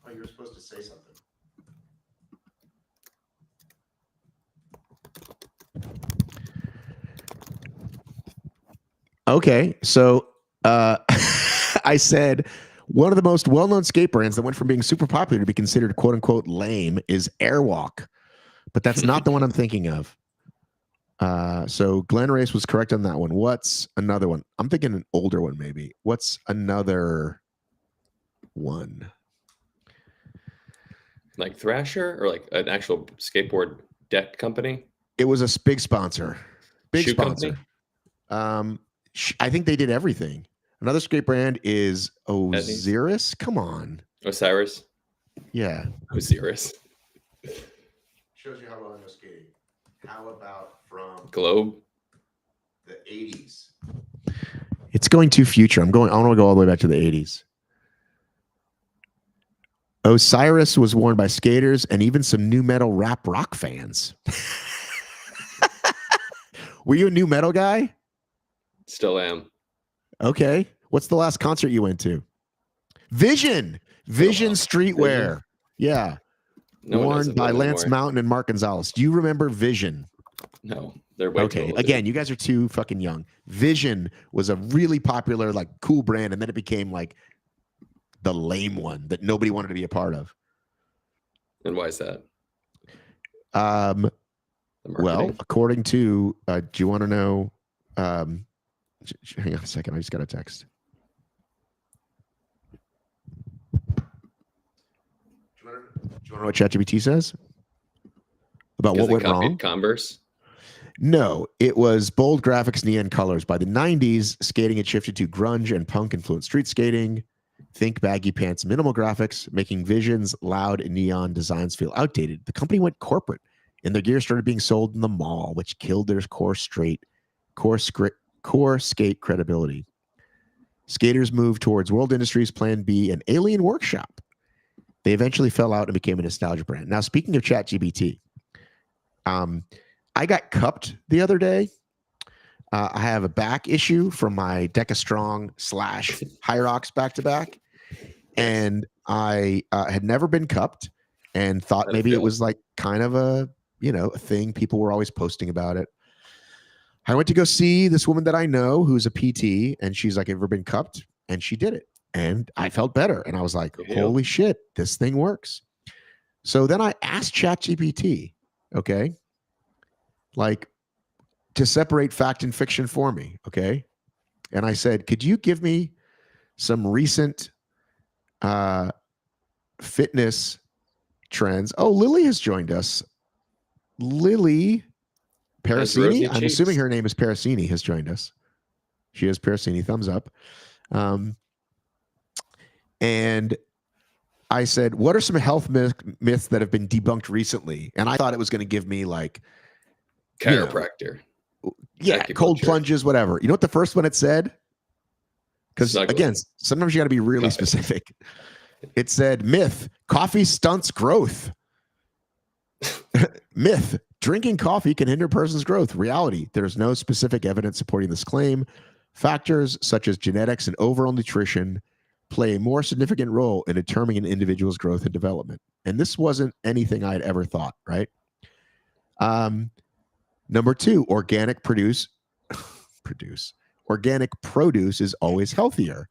Oh, you were supposed to say something. Okay, so I said one of the most well-known skate brands that went from being super popular to be considered "quote unquote" lame is Airwalk, but that's not the one I'm thinking of. So Glenn Race was correct on that one. What's another one? I'm thinking an older one, maybe. What's another one? Like Thrasher or like an actual skateboard deck company? It was a big sponsor. Big Shoe sponsor. company? I think they did everything. Another skate brand is Osiris. Come on. Osiris? Yeah. Osiris. Shows you how well I know skating. How about from Globe? the 80s? It's going to future. I want to go all the way back to the 80s. Osiris was worn by skaters and even some new metal rap rock fans. Were you a new metal guy? Still am. Okay. What's the last concert you went to? Vision streetwear. Vision? Yeah. No one knows Worn by about it Lance anymore. Mountain and Mark Gonzalez. Do you remember Vision? No, they're way too Okay. old. Again, you guys are too fucking young. Vision was a really popular, like, cool brand, and then it became like the lame one that nobody wanted to be a part of. And why is that? Well, The marketing? according to, do you want to know? Hang on a second. I just got a text. Do you want to know what ChatGPT says about what Because they went copied wrong? Converse? No, it was bold graphics, neon colors. By the 90s, skating had shifted to grunge and punk influenced street skating. Think baggy pants, minimal graphics, making Vision's loud and neon designs feel outdated. The company went corporate, and their gear started being sold in the mall, which killed their core skate credibility. Skaters moved towards World Industries, Plan B, and Alien Workshop. They eventually fell out and became a nostalgia brand. Now, speaking of ChatGPT, I got cupped the other day. I have a back issue from my Deca Strong / HYROX back-to-back. And I had never been cupped and thought maybe it was like kind of a thing. People were always posting about it. I went to go see this woman that I know who's a PT, and she's like, "Have you ever been cupped?" And she did it. And I felt better. And I was like, holy shit, this thing works. So then I asked ChatGPT, okay, like, to separate fact and fiction for me, okay? And I said, could you give me some recent fitness trends? Oh, Lily has joined us. Lily Peressini, I'm assuming her name is Peressini, has joined us. She is Peressini, thumbs up. And I said, what are some health myths that have been debunked recently? And I thought it was going to give me like chiropractor. Cold plunges, whatever. You know what the first one it said? Because again, sometimes you got to be really specific. It said, myth, coffee stunts growth. Myth, drinking coffee can hinder a person's growth. Reality, there's no specific evidence supporting this claim. Factors such as genetics and overall nutrition play a more significant role in determining an individual's growth and development. And this wasn't anything I'd ever thought, right? Number 2, organic produce is always healthier.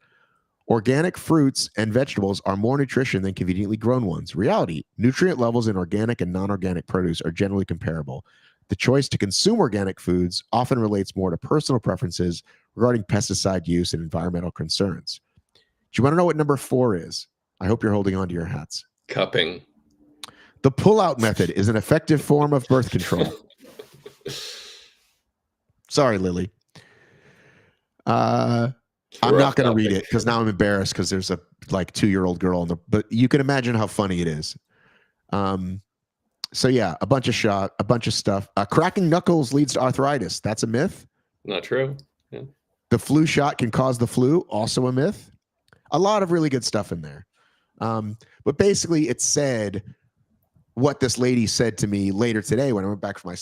Organic fruits and vegetables are more nutrition than conveniently grown ones. Reality, nutrient levels in organic and non-organic produce are generally comparable. The choice to consume organic foods often relates more to personal preferences regarding pesticide use and environmental concerns. Do you want to know what number 4 is? I hope you're holding on to your hats. Cupping. The pull-out method is an effective form of birth control. Sorry, Lily. I'm not going to read it because now I'm embarrassed because there's a 2-year-old girl but you can imagine how funny it is. So yeah, a bunch of stuff. Cracking knuckles leads to arthritis. That's a myth. Not true. Yeah. The flu shot can cause the flu. Also a myth. A lot of really good stuff in there. But basically it said what this lady said to me later today when I went back for my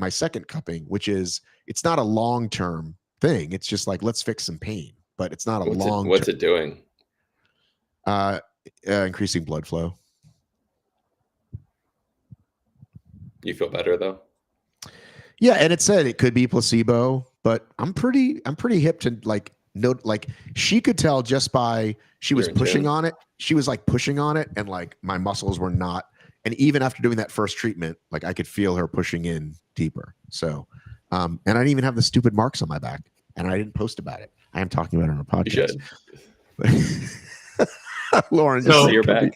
second cupping, which is it's not a long-term thing. It's just like, let's fix some pain, but it's not a long. What's it doing? Increasing blood flow. You feel better though? Yeah, and it said it could be placebo, but I'm pretty hip to like note, like she could tell just by she was pushing on it. She was like pushing on it, and like my muscles were not. And even after doing that first treatment, like I could feel her pushing in deeper. So, and I didn't even have the stupid marks on my back, and I didn't post about it. I am talking about it on a podcast. You should. Lauren, So- just See your back.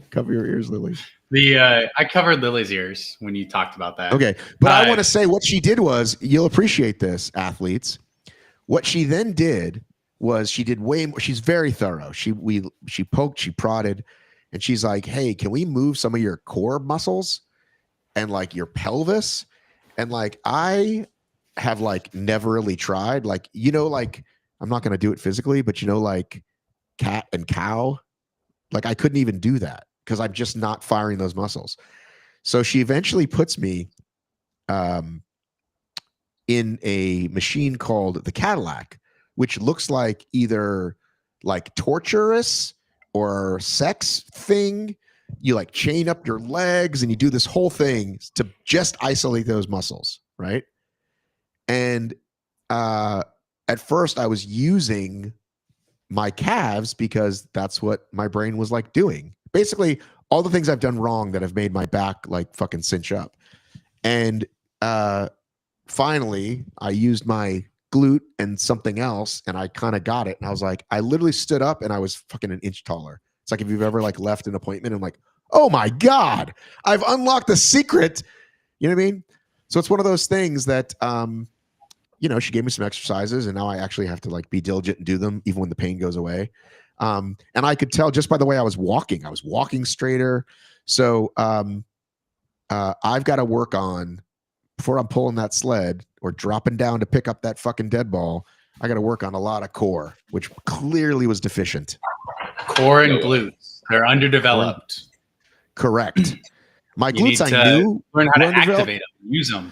cover your ears, Lily. I covered Lily's ears when you talked about that. Okay, but I want to say what she did was, you'll appreciate this, athletes. What she then did was she did way more. She's very thorough. She poked, she prodded, and she's like, "Hey, can we move some of your core muscles and like your pelvis?" And like I have like never really tried, like, you know, like I'm not gonna do it physically, but you know, like cat and cow, like I couldn't even do that because I'm just not firing those muscles. So she eventually puts me in a machine called the Cadillac, which looks like either like torturous or sex thing. You like chain up your legs and you do this whole thing to just isolate those muscles, right? And at first I was using my calves because that's what my brain was like doing. Basically, all the things I've done wrong that have made my back like fucking cinch up. And finally, I used my glute and something else, and I kind of got it. And I was like, I literally stood up and I was fucking an inch taller. It's like if you've ever like left an appointment and like, oh my God, I've unlocked the secret. You know what I mean? So it's one of those things that, you know, she gave me some exercises and now I actually have to like be diligent and do them even when the pain goes away. And I could tell just by the way I was walking straighter. So I've got to work on, before I'm pulling that sled or dropping down to pick up that fucking dead ball, I got to work on a lot of core, which clearly was deficient. Core and glutes, they're underdeveloped. Correct. My You glutes, need I to knew. learn how to were underdeveloped. activate them, use them.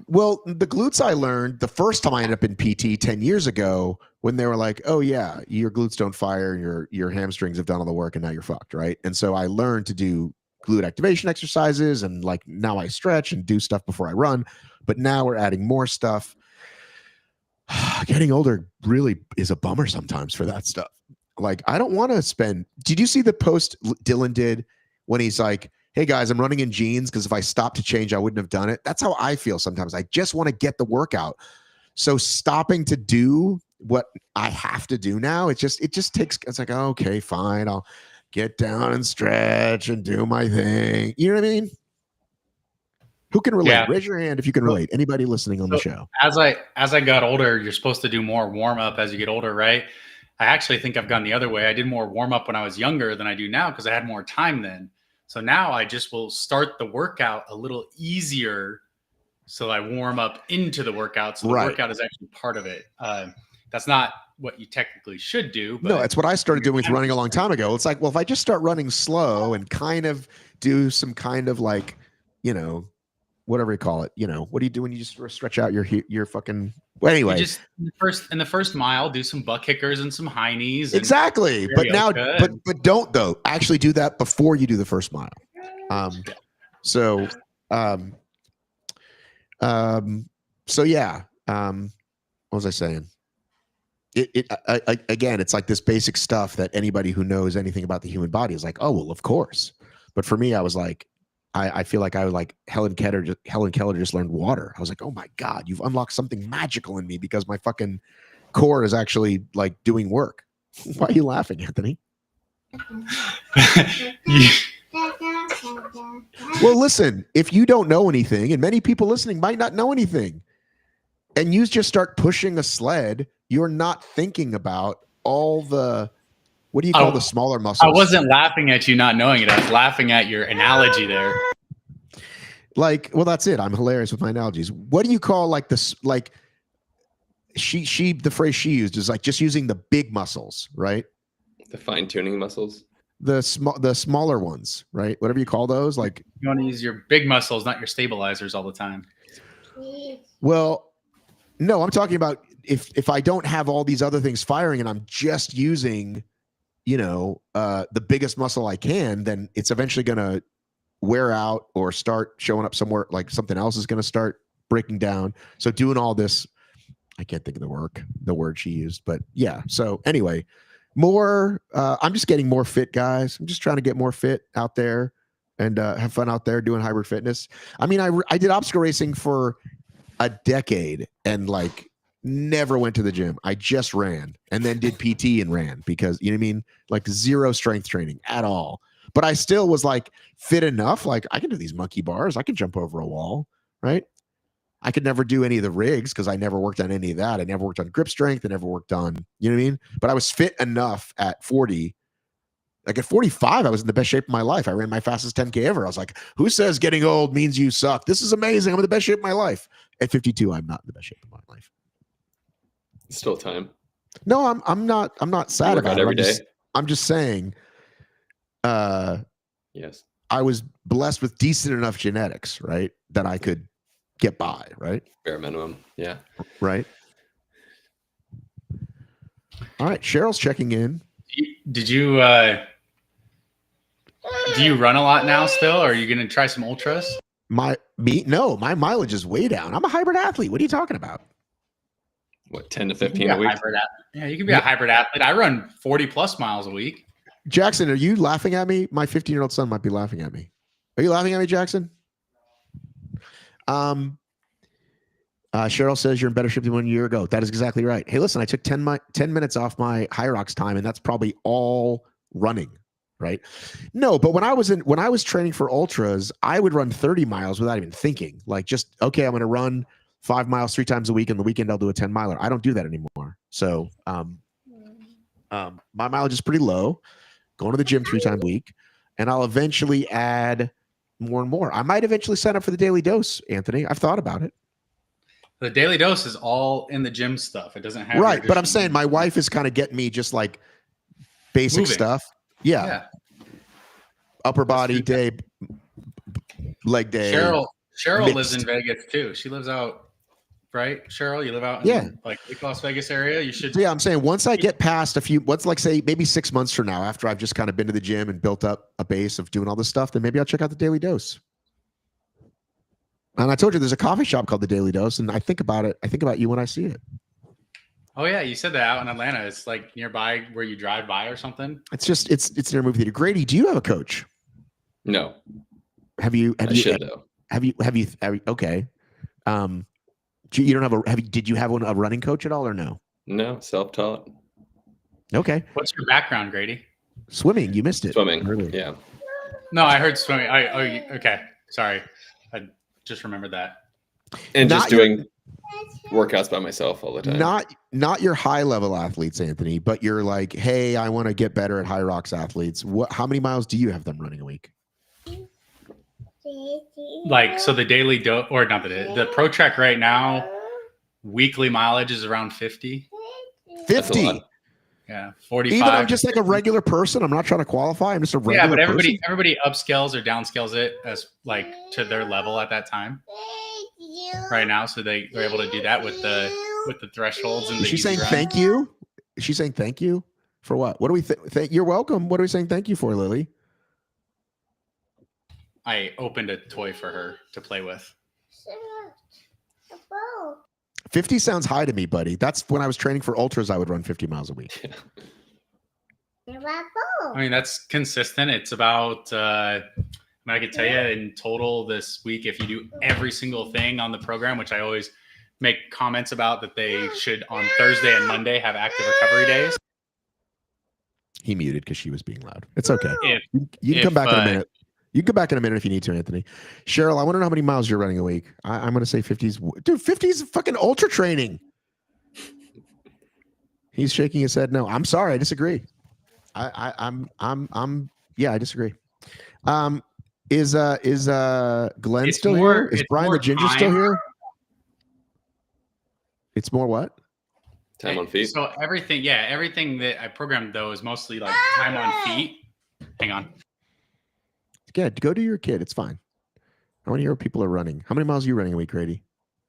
Well, the glutes I learned the first time I ended up in PT 10 years ago when they were like, oh yeah, your glutes don't fire, your hamstrings have done all the work and now you're fucked, right? And so I learned to do glute activation exercises and like now I stretch and do stuff before I run, but now we're adding more stuff. Getting older really is a bummer sometimes for that stuff. Like I don't want to spend, did you see the post Dylan did when he's like, hey guys, I'm running in jeans because if I stopped to change, I wouldn't have done it. That's how I feel sometimes. I just want to get the workout. So stopping to do what I have to do now, it just takes, it's like, okay, fine. I'll get down and stretch and do my thing. You know what I mean? Who can relate? Yeah. Raise your hand if you can relate. Anybody listening on the show. As I got older, you're supposed to do more warm up as you get older, right? I actually think I've gone the other way. I did more warm up when I was younger than I do now because I had more time then. So now I just will start the workout a little easier. So I warm up into the workout. So the workout is actually part of it. That's not what you technically should do. But no, it's what I started doing with running a long time ago. It's like, well, if I just start running slow and kind of do some kind of like, you know, whatever you call it, you know, what do you do when you just stretch out your fucking, well, anyway. You just in the first mile, do some butt kickers and some high knees. Exactly. But now, but don't though. Actually do that before you do the first mile. So yeah. What was I saying? Again, it's like this basic stuff that anybody who knows anything about the human body is like, oh, well, of course. But for me, I was like, I feel like I was like Helen Keller just learned water. I was like, oh my God, you've unlocked something magical in me because my fucking core is actually like doing work. Why are you laughing, Anthony? Well, listen, if you don't know anything, and many people listening might not know anything, and you just start pushing a sled, you're not thinking about all the, what do you call the smaller muscles? I wasn't laughing at you not knowing it. I was laughing at your analogy there. Like, well, that's it. I'm hilarious with my analogies. What do you call like this? Like the phrase she used is like just using the big muscles, right? The fine tuning muscles. the smaller ones, right? Whatever you call those, like You want to use your big muscles, not your stabilizers all the time. well, no, I'm talking about if I don't have all these other things firing and I'm just using, the biggest muscle I can, then it's eventually going to wear out or start showing up somewhere, like something else is going to start breaking down. So doing all this, I can't think of the word she used, but yeah. So anyway, I'm just getting more fit, guys. I'm just trying to get more fit out there and have fun out there doing hybrid fitness. I mean, I did obstacle racing for a decade and like never went to the gym. I just ran and then did PT and ran because, you know what I mean? Like zero strength training at all. But I still was like fit enough. Like I can do these monkey bars. I can jump over a wall, right? I could never do any of the rigs because I never worked on any of that. I never worked on grip strength. I never worked on, you know what I mean? But I was fit enough at 40. Like at 45, I was in the best shape of my life. I ran my fastest 10K ever. I was like, who says getting old means you suck? This is amazing. I'm in the best shape of my life. At 52, I'm not in the best shape of my life. Still time. No, I'm not sad about it. Every day. I'm just saying, yes, I was blessed with decent enough genetics, right? That I could get by, right? Bare minimum. Yeah. Right. All right. Cheryl's checking in. Did you do you run a lot now still, or are you going to try some ultras? No, my mileage is way down. I'm a hybrid athlete. What are you talking about? What, 10 to 15 a week? Yeah, you can be a hybrid athlete. I run 40 plus miles a week. Jackson, are you laughing at me? My 15-year-old son might be laughing at me. Are you laughing at me, Jackson? Cheryl says you're in better shape than 1 year ago. That is exactly right. Hey, listen, I took 10 minutes off my HYROX time, and that's probably all running, right? No, but when I was training for ultras, I would run 30 miles without even thinking. Like just, okay, I'm going to run 5 miles 3 times a week, and the weekend I'll do a 10 miler. I don't do that anymore. So my mileage is pretty low, going to the gym 3 times a week, and I'll eventually add more and more. I might eventually sign up for the daily dose, Anthony. I've thought about it. The daily dose is all in the gym stuff. It doesn't have right, but I'm saying my wife is kind of getting me just like basic moving stuff. Yeah. Upper body day, leg day. Cheryl lives in Vegas too. She lives out, right? Cheryl, you live out in like Las Vegas area. You should. So yeah, I'm saying once I get past say maybe 6 months from now, after I've just kind of been to the gym and built up a base of doing all this stuff, then maybe I'll check out the daily dose. And I told you there's a coffee shop called the Daily Dose, and I think about it. I think about you when I see it. Oh yeah, you said that out in Atlanta. It's like nearby where you drive by or something. It's near a movie theater. Grady, do you have a coach? No. Have you? Okay. You don't have did you have a running coach at all or no? No, self-taught. Okay. What's your background, Grady? Swimming. You missed it. Swimming. Earlier. Yeah. No, I heard swimming. Okay. Sorry. I just remembered that. And just doing workouts by myself all the time. Not your high level athletes, Anthony, but you're like, hey, I want to get better at HYROX athletes. How many miles do you have them running a week? Like, so the daily or not the Pro Trek right now, weekly mileage is around 50. 50. Yeah, 45. Even I'm just like a regular person. I'm not trying to qualify. I'm just a regular person. Yeah, but everybody upscales or downscales it as like to their level at that time. Right now, so they're able to do that with the thresholds. And is she saying thank you? Is she saying thank you for what? What do we think? You're welcome. What are we saying thank you for, Lily? I opened a toy for her to play with. 50 sounds high to me, buddy. That's when I was training for ultras, I would run 50 miles a week. I mean, that's consistent. It's about, I can tell you in total this week, if you do every single thing on the program, which I always make comments about that they should on Thursday and Monday have active recovery days. He muted because she was being loud. It's okay. You can come back in a minute. You can come back in a minute if you need to, Anthony. Cheryl, I want to know how many miles you're running a week. I'm going to say 50s. Dude, 50s fucking ultra training. He's shaking his head. No, I'm sorry. I disagree. I disagree. Is Glenn still here? Is Brian the Ginger still here? It's more what? Time on feet. So everything that I programmed though is mostly like time on feet. Hang on. Yeah, go do your kid. It's fine. I want to hear what people are running. How many miles are you running a week, Grady?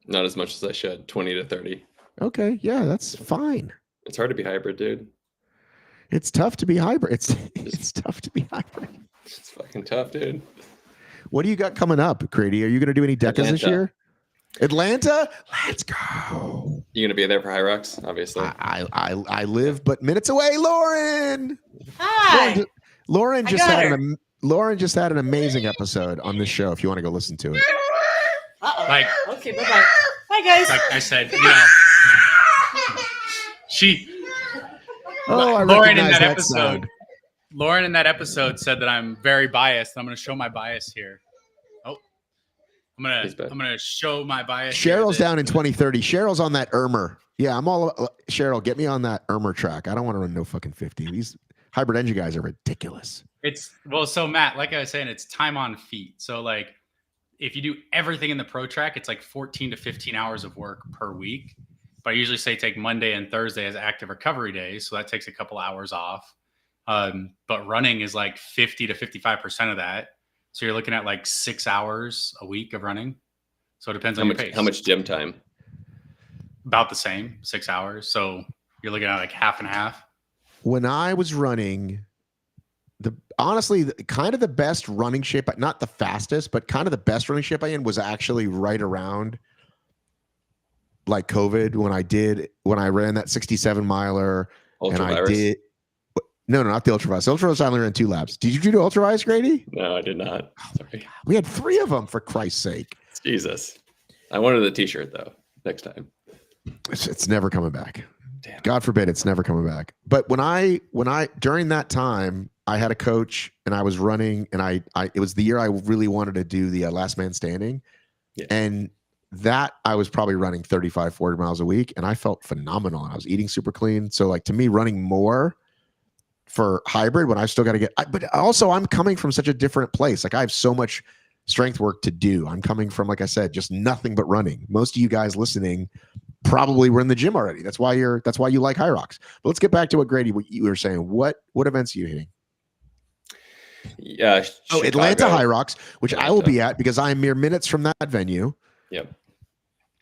Not as much as I should. 20 to 30. Okay, yeah, that's fine. It's hard to be hybrid, dude. It's tough to be hybrid. It's tough to be hybrid. It's fucking tough, dude. What do you got coming up, Grady? Are you going to do any DEKAs this year? Atlanta? Let's go. You gonna be there for HYROX, obviously. I live but minutes away. Lauren. Hi. Lauren just had an amazing episode on this show. If you want to go listen to it. Uh-oh. Like, okay, bye-bye. Bye, guys. like I said, I Lauren in recognize that episode. sound. Lauren in that episode said that I'm very biased. I'm going to show my bias here. I'm gonna show my bias. Cheryl's down in 2030. Cheryl's on that Irmer. Yeah, I'm all Cheryl. Get me on that Irmer track. I don't want to run no fucking 50. These hybrid engine guys are ridiculous. So Matt, like I was saying, it's time on feet. So like, if you do everything in the pro track, it's like 14 to 15 hours of work per week. But I usually say take Monday and Thursday as active recovery days, so that takes a couple hours off. But running is like 50 to 55% of that. So you're looking at like 6 hours a week of running. So it depends on your pace. How much gym time? About the same, 6 hours. So you're looking at like half and half. When I was running, honestly, kind of the best running shape, not the fastest, but kind of the best running shape I in was actually right around like COVID when I ran that 67 miler. Ultra and virus? I did. No, not the Ultravise. Ultravise I only ran 2 laps. Did you do Ultravise, Grady? No, I did not. Sorry. We had 3 of them, for Christ's sake. Jesus. I wanted the t-shirt though. Next time. It's never coming back. Damn. God forbid it's never coming back. But when I during that time, I had a coach and I was running, and it was the year I really wanted to do the last man standing. Yeah. And that I was probably running 35, 40 miles a week, and I felt phenomenal. And I was eating super clean. So like, to me, running more for hybrid when I still got to but also I'm coming from such a different place. Like, I have so much strength work to do. I'm coming from, like I said, just nothing but running. Most of you guys listening probably were in the gym already. That's why you like HYROX. But let's get back to what Grady, what you were saying. What events are you hitting? Yeah. Atlanta HYROX, which Atlanta. I will be at because I am mere minutes from that venue. Yep.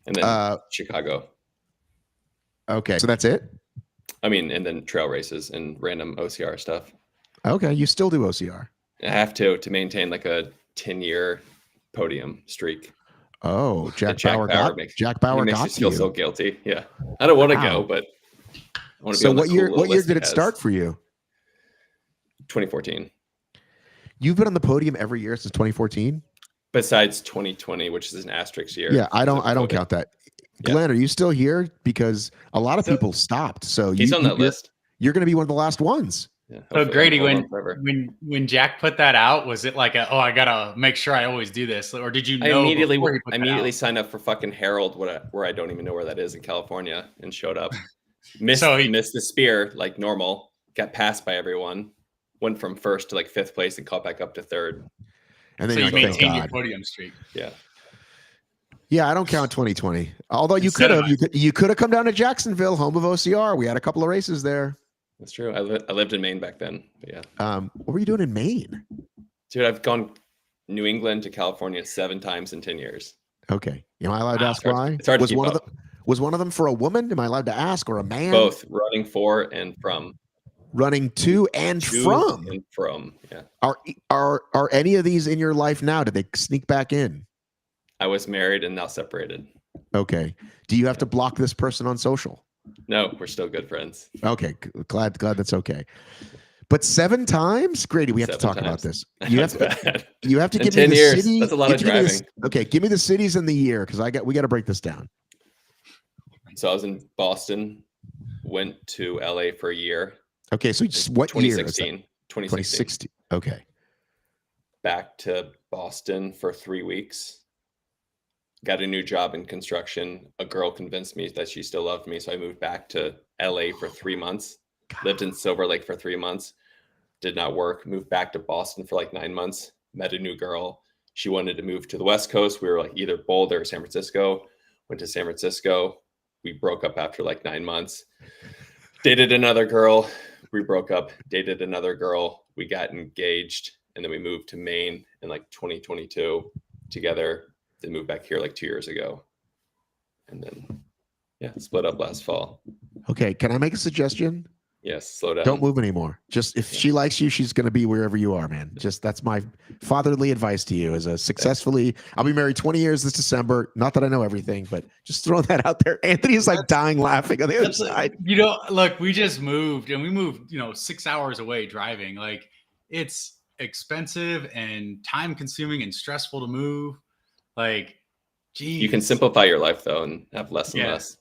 And then Chicago. Okay, so that's it? I mean, and then trail races and random OCR stuff. Okay, you still do OCR. I have to maintain like a 10-year podium streak. Oh, Jack Bauer makes got me feel so guilty. Yeah, I don't want to go, but I want to be. So on what year did it start for you? 2014. You've been on the podium every year since 2014. Besides 2020, which is an asterisk year. Yeah, I don't count that. Yeah. Glenn, are you still here? Because a lot of people stopped. So he's on that list. You're going to be one of the last ones. Yeah, So Grady, when Jack put that out, was it like I gotta make sure I always do this, or did you know? I immediately signed up for fucking Herald, where I don't even know where that is in California, and showed up. Missed the spear like normal. Got passed by everyone. Went from first to like 5th place and caught back up to 3rd. And then you like, maintained your podium streak. Yeah. Yeah, I don't count 2020. Although you could have come down to Jacksonville, home of OCR. We had a couple of races there. That's true. I lived in Maine back then. But yeah. What were you doing in Maine? Dude, I've gone New England to California 7 times in 10 years. Okay. Am I allowed to ask why? It's hard to keep up. Was one of them for a woman? Am I allowed to ask, or a man? Both, running for and from. Running to and from. And from. Yeah. Are any of these in your life now? Did they sneak back in? I was married and now separated. Okay. Do you have to block this person on social? No, we're still good friends. Okay. Glad that's okay. But 7 times? Grady, we have to talk about this. You have to give me the cities. That's a lot of driving. Okay, give me the cities and the year, because we got to break this down. So I was in Boston, went to LA for a year. Okay, so what year? 2016. 2016. Okay. Back to Boston for 3 weeks. Got a new job in construction. A girl convinced me that she still loved me, so I moved back to LA for 3 months. Lived in Silver Lake for 3 months. Did not work. Moved back to Boston for like 9 months. Met a new girl. She wanted to move to the West Coast. We were like either Boulder or San Francisco. Went to San Francisco. We broke up after like 9 months. Dated another girl. We broke up. Dated another girl. we got engaged, and then we moved to Maine in like 2022 together. Then moved back here like 2 years ago, and then split up last fall. Okay, can I make a suggestion? Yes, slow down. Don't move anymore. Just if she likes you, she's going to be wherever you are, man. Just that's my fatherly advice to you. As a successfully, I'll be married 20 years this December. Not that I know everything, but just throwing that out there. Anthony is like dying laughing on the other side. Look, we just moved, and we moved, 6 hours away driving. Like, it's expensive and time consuming and stressful to move. Like, geez. You can simplify your life though and have less and less.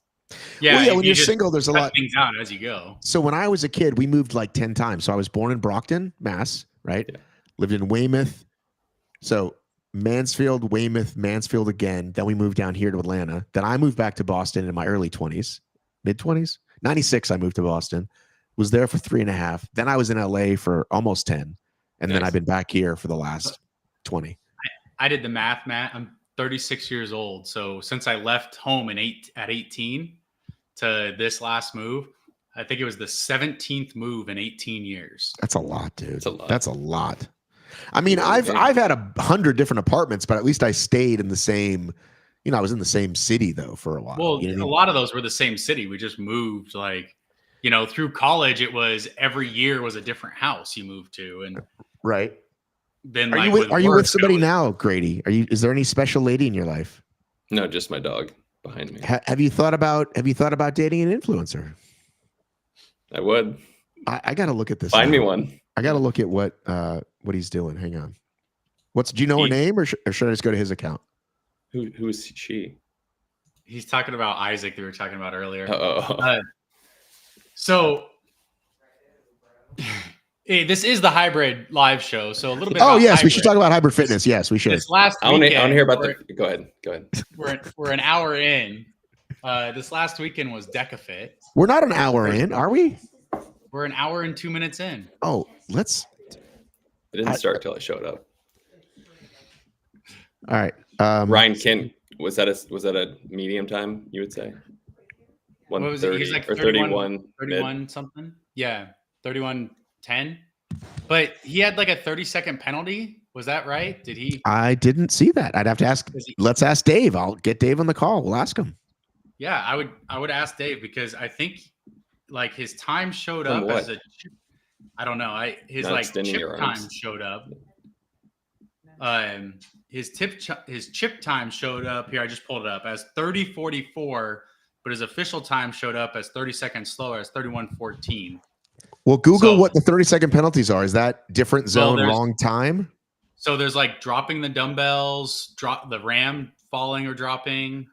Yeah, well, when you're single, there's a lot things out as you go. So when I was a kid, we moved like 10 times. So I was born in Brockton, Mass, right? Yeah. Lived in Weymouth. So Mansfield, Weymouth, Mansfield again. Then we moved down here to Atlanta. Then I moved back to Boston in my early 20s, mid 20s. 96, I moved to Boston. Was there for 3.5. Then I was in LA for almost 10. And then I've been back here for the last 20. I did the math, Matt. I'm 36 years old. So since I left home at 18 to this last move, I think it was the 17th move in 18 years. That's a lot, dude. That's a lot. I mean, I've had 100 different apartments, but at least I stayed in the same, I was in the same city though for a while. Well, a lot of those were the same city. We just moved through college. It was every year was a different house you moved to. And right. Then are you with somebody now, Grady? Is there any special lady in your life? No, just my dog behind me. Have you thought about dating an influencer? I would. I got to look at this. Find me one. I got to look at what he's doing. Hang on. Do you know her name, or should I just go to his account? Who is she? He's talking about Isaac that we were talking about earlier. So. Hey, this is the hybrid live show, so a little bit. Oh yes, we should talk about hybrid fitness. Yes, we should. This last I want to hear about the. Go ahead. We're an hour in. This last weekend was Deca Fit. We're not an hour in, are we? We're an hour and 2 minutes in. Oh, let's. It didn't start till I showed up. All right, Ryan Kent, was that a medium time? You would say. 1:30 like or 31 mid? Something. Yeah, 31:10. But he had like a 30-second penalty. Was that right? Did he? I didn't see that. I'd have to ask. Let's ask Dave. I'll get Dave on the call. We'll ask him. Yeah, I would ask Dave because I think like his time showed up as a. I don't know. His chip time showed up. His chip time showed up here. I just pulled it up as 30:44, but his official time showed up as 30 seconds slower as 31:14. Well, Google what the 30-second penalties are. Is that different zone, wrong time? So there's like dropping the dumbbells, drop the ram falling or dropping,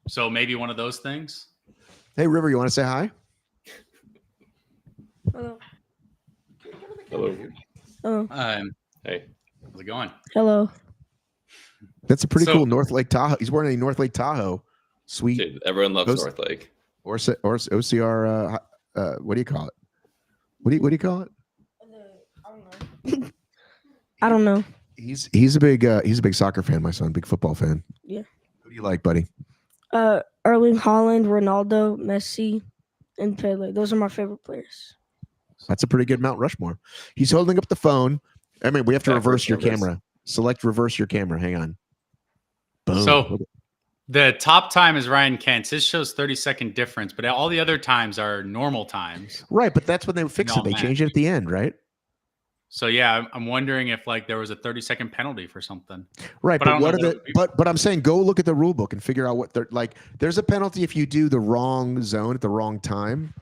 so maybe one of those things. Hey, River, you want to say hi? Hello. Hello. Hey, how's it going? Hello. That's a pretty cool North Lake Tahoe. He's wearing a North Lake Tahoe. Sweet. Dude, everyone loves North Lake. Or OCR. What do you call it? What do you call it? I don't know. He's a big soccer fan. My son, big football fan. Yeah. Who do you like, buddy? Erling Haaland, Ronaldo, Messi, and Pele. Those are my favorite players. That's a pretty good Mount Rushmore. He's holding up the phone. I mean, we have to reverse your camera. Reverse your camera. Hang on. Boom. So the top time is Ryan Kent's. His shows 30-second difference, but all the other times are normal times. Right, but that's when they fix it. They change it at the end, right? So yeah, I'm wondering if there was a 30-second penalty for something. Right, but I'm saying go look at the rule book and figure out what they're like. There's a penalty if you do the wrong zone at the wrong time.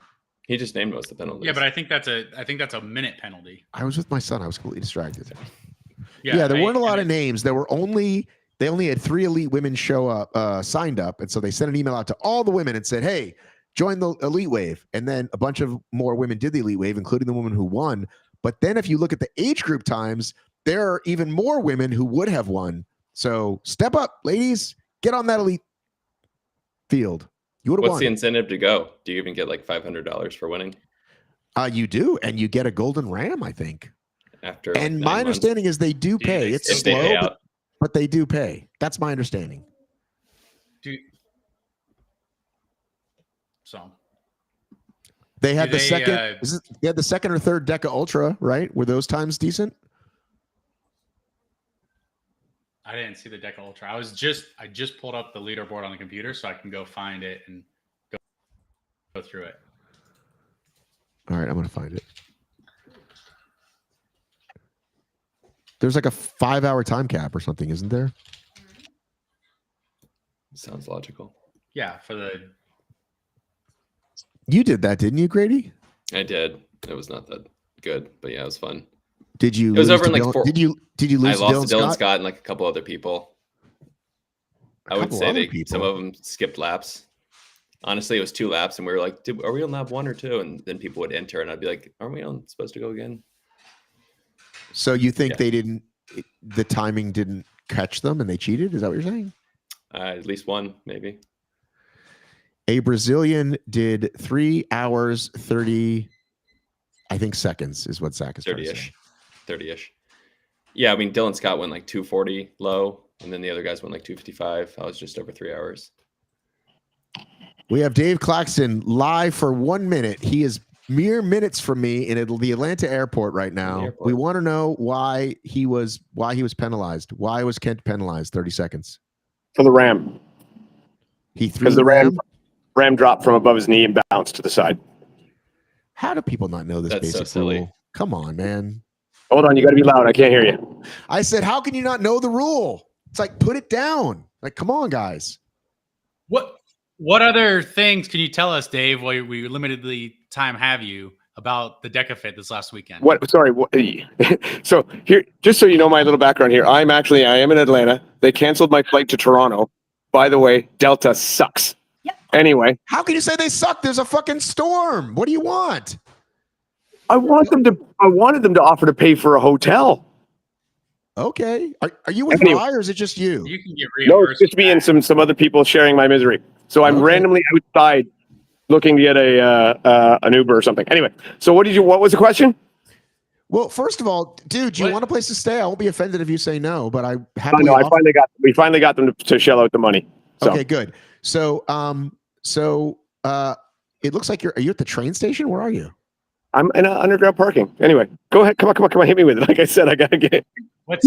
He just named most of the penalties. Yeah, but I think that's a minute penalty. I was with my son. I was completely distracted. Yeah, there weren't a lot of names. They only had 3 elite women show up, signed up, and so they sent an email out to all the women and said, "Hey, join the elite wave." And then a bunch of more women did the elite wave, including the woman who won. But then if you look at the age group times, there are even more women who would have won. So step up, ladies. Get on that elite field. You would have won. What's the incentive to go? Do you even get like $500 for winning? You do, and you get a golden ram, I think. After my understanding is they do pay. It's slow, but they do pay. That's my understanding. They had Do the they, second. They had the second or third Deca Ultra, right? Were those times decent? I didn't see the Deca Ultra. I just pulled up the leaderboard on the computer so I can go find it and go through it. All right, I'm gonna find it. There's like a 5-hour time cap or something, isn't there? Sounds logical. Yeah, for the You did that, didn't you, Grady? I did. It was not that good, but yeah, it was fun. Did you? It was lose over in to like Dylan- 4. Did you lose I lost to to Dylan Dylan Scott? Scott and like a couple other people. A I would couple say other they people. some of them skipped laps. Honestly, it was 2 laps, and we were like, "Are we on lap 1 or 2?" And then people would enter, and I'd be like, "Aren't we supposed to go again?" So you think Yeah. they didn't? The timing didn't catch them, and they cheated? Is that what you're saying? At least one, maybe. A Brazilian did 3 hours 30, I think, seconds is what Zach is trying to say. 30-ish. 30-ish. Yeah, I mean, Dylan Scott went like 240 low, and then the other guys went like 255. I was just over 3 hours. We have Dave Claxon live for 1 minute. He is mere minutes from me in the Atlanta airport right now. airport. We want to know why he was penalized. Why was Kent penalized? 30 seconds. For the ram. He threw Because the ram dropped from above his knee and bounced to the side. How do people not know this That's so basic silly. rule? Come on, man. Hold on, you got to be loud. I can't hear you. I said, how can you not know the rule? It's like, put it down. Like, come on, guys. What other things can you tell us, Dave, while we limitedly time have you about the DEKA Fit this last weekend? Sorry. So here, just so you know my little background here, I am in Atlanta. They canceled my flight to Toronto. By the way, Delta sucks. Yep. Anyway, How can you say they suck? There's a fucking storm. What do you want? I wanted them to offer to pay for a hotel. Okay. Are you with Anyway. Rye or is it just you? You can get No, reimbursed. it's just me and some other people sharing my misery. So I'm Okay. randomly outside looking to get an Uber or something. Anyway, so what was the question? Well, first of all, dude, do you What? want a place to stay? I won't be offended if you say no, but I Oh, happily no, offer- we finally got them to shell out the money. So Okay, good. So it looks like are you at the train station? Where are you? I'm in underground parking. Anyway, go ahead. Come on, hit me with it. Like I said, I gotta get. What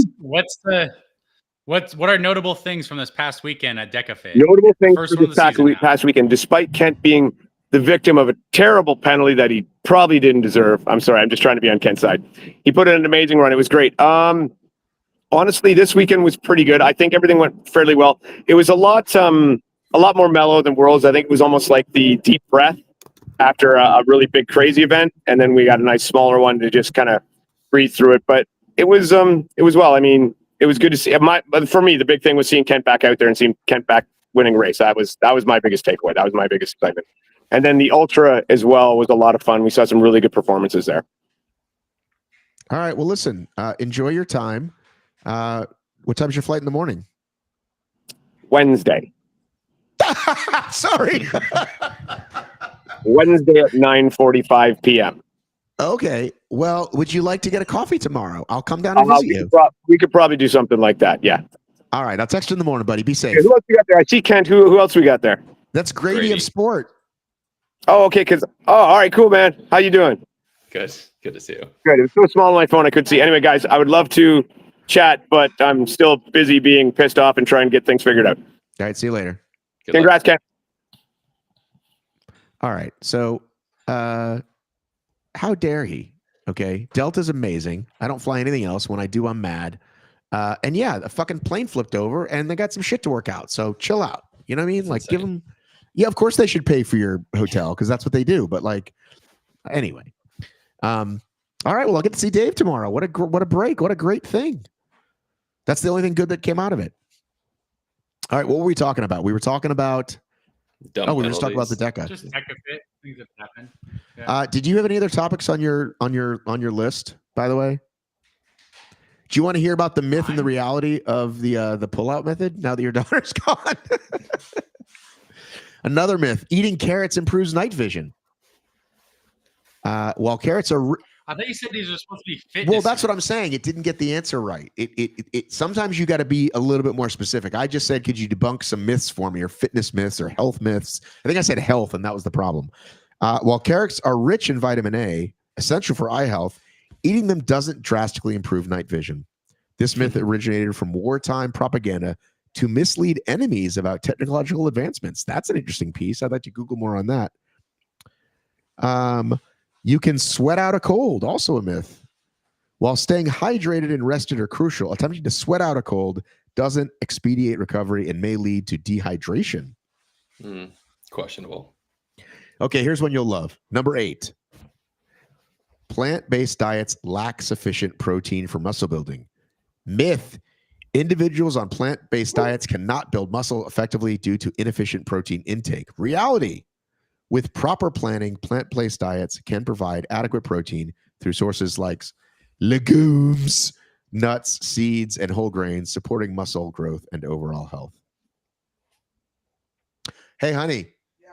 are notable things from this past weekend at DEKA Fit? Notable things First for one of this the season now. past weekend, despite Kent being the victim of a terrible penalty that he probably didn't deserve. I'm sorry, I'm just trying to be on Kent's side. He put in an amazing run. It was great. Honestly, this weekend was pretty good. I think everything went fairly well. It was a lot more mellow than Worlds. I think it was almost like the deep breath after a really big crazy event, and then we got a nice smaller one to just kind of breathe through it. But it was well. I mean, it was good to see. But for me, the big thing was seeing Kent back out there and seeing Kent back winning a race. That was my biggest takeaway. That was my biggest excitement. And then the Ultra as well was a lot of fun. We saw some really good performances there. All right. Well, listen, enjoy your time. What time's your flight in the morning? Wednesday. Sorry. Wednesday at 9:45 p.m. Okay. Well, would you like to get a coffee tomorrow? I'll come down and visit you. We could probably do something like that. Yeah. All right. I'll text you in the morning, buddy. Be safe. Okay, who else we got there? I see Kent. Who else we got there? That's Grady Grady. of Sport. Oh, okay. All right, cool, man. How you doing? Good to see you. Good. It was so small on my phone I couldn't see. Anyway, guys, I would love to chat, but I'm still busy being pissed off and trying to get things figured out. All right. See you later. Good luck. Congrats, Kent. All right. So, how dare he? Okay. Delta's amazing. I don't fly anything else. When I do, I'm mad. And yeah, the fucking plane flipped over and they got some shit to work out. So chill out. You know what I mean? That's Like, insane. give them, yeah, of course they should pay for your hotel because that's what they do. But like, anyway. All right. Well, I'll get to see Dave tomorrow. What a break. What a great thing. That's the only thing good that came out of it. All right. What were we talking about? We were talking about, Dumb we were just talking about the penalties. DECA. Just DEKA Fit things that happened. Yeah. Did you have any other topics on your list, by the way? Do you want to hear about the myth and the reality of the pullout method now that your daughter's gone? Another myth: eating carrots improves night vision. While carrots are I thought you said these were supposed to be fitness. well, that's what I'm saying. It didn't get the answer right. It sometimes you got to be a little bit more specific. I just said, could you debunk some myths for me, or fitness myths, or health myths? I think I said health, and that was the problem. While carrots are rich in vitamin A, essential for eye health, eating them doesn't drastically improve night vision. This myth originated from wartime propaganda to mislead enemies about technological advancements. That's an interesting piece. I'd like to Google more on that. You can sweat out a cold, also a myth. While staying hydrated and rested are crucial, attempting to sweat out a cold doesn't expedite recovery and may lead to dehydration. Questionable. Okay, here's one you'll love. Number 8. Plant-based diets lack sufficient protein for muscle building. Myth. Individuals on plant-based diets cannot build muscle effectively due to inefficient protein intake. Reality. With proper planning, plant-based diets can provide adequate protein through sources like legumes, nuts, seeds, and whole grains, supporting muscle growth and overall health. Hey, honey. Yeah,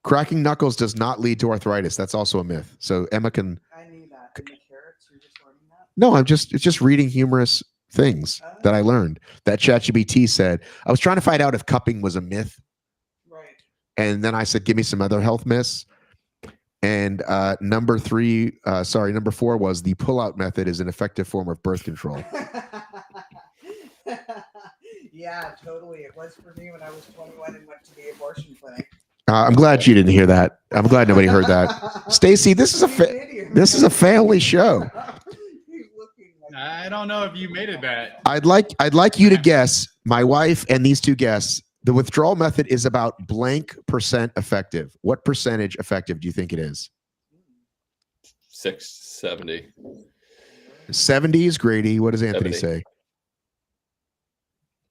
Cracking knuckles does not lead to arthritis. That's also a myth. So Emma can. I knew that. And the carrots, you're just learning that? No, it's just reading humorous things that I learned. That ChatGPT said. I was trying to find out if cupping was a myth. Right. And then I said, give me some other health myths. And number 4 was the pull-out method is an effective form of birth control. Yeah, totally. It was for me when I was 21 and went to the abortion clinic. I'm glad you didn't hear that. I'm glad nobody heard that. Stacy, this is a family show. He's looking like I don't know if you made it back. I'd like you to guess, my wife and these two guests, the withdrawal method is about blank % effective. What percentage effective do you think it is? 70. 70 is Grady. What does Anthony 70. say?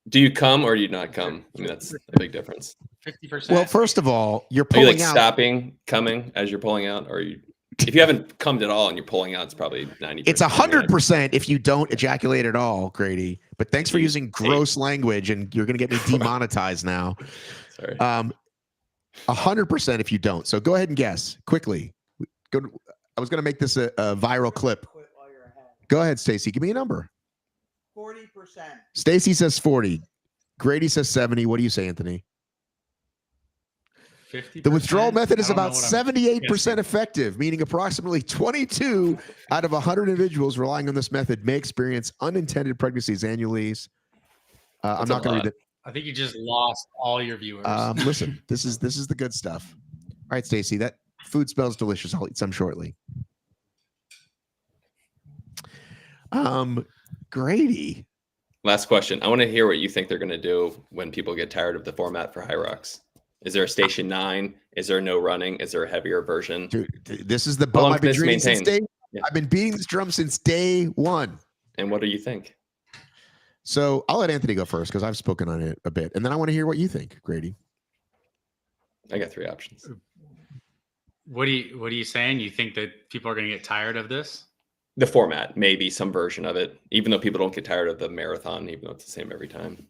Do you come or do you not come? I mean, that's a big difference. 50%. Well, first of all, you're Are you pulling like out. stopping coming as you're pulling out, or if you haven't come at all and you're pulling out, it's probably 90%. It's 100% if you don't ejaculate at all, Grady. But thanks for using gross language, and you're going to get me demonetized now. Sorry. 100% if you don't. So go ahead and guess quickly. I was going to make this a viral clip. quit while you're ahead. Go ahead, Stacy. Give me a number. 40%. Stacy says 40. Grady says 70. What do you say, Anthony? 50%? The withdrawal method is I don't know about what I'm 78% guessing. effective, meaning approximately 22 out of 100 individuals relying on this method may experience unintended pregnancies annually. I'm That's not a going to read lot. it. I think you just lost all your viewers. Listen, this is the good stuff. All right, Stacy, that food smells delicious. I'll eat some shortly. Grady. Last question. I want to hear what you think they're going to do when people get tired of the format for HYROX. Is there a station 9? Is there no running? Is there a heavier version? Dude, this is the How bum long I've been can this dreaming since maintain? day. Yeah. I've been beating this drum since day one. And what do you think? So I'll let Anthony go first because I've spoken on it a bit, and then I want to hear what you think, Grady. I got 3 options. What are you saying? You think that people are going to get tired of this? The format, maybe some version of it, even though people don't get tired of the marathon, even though it's the same every time.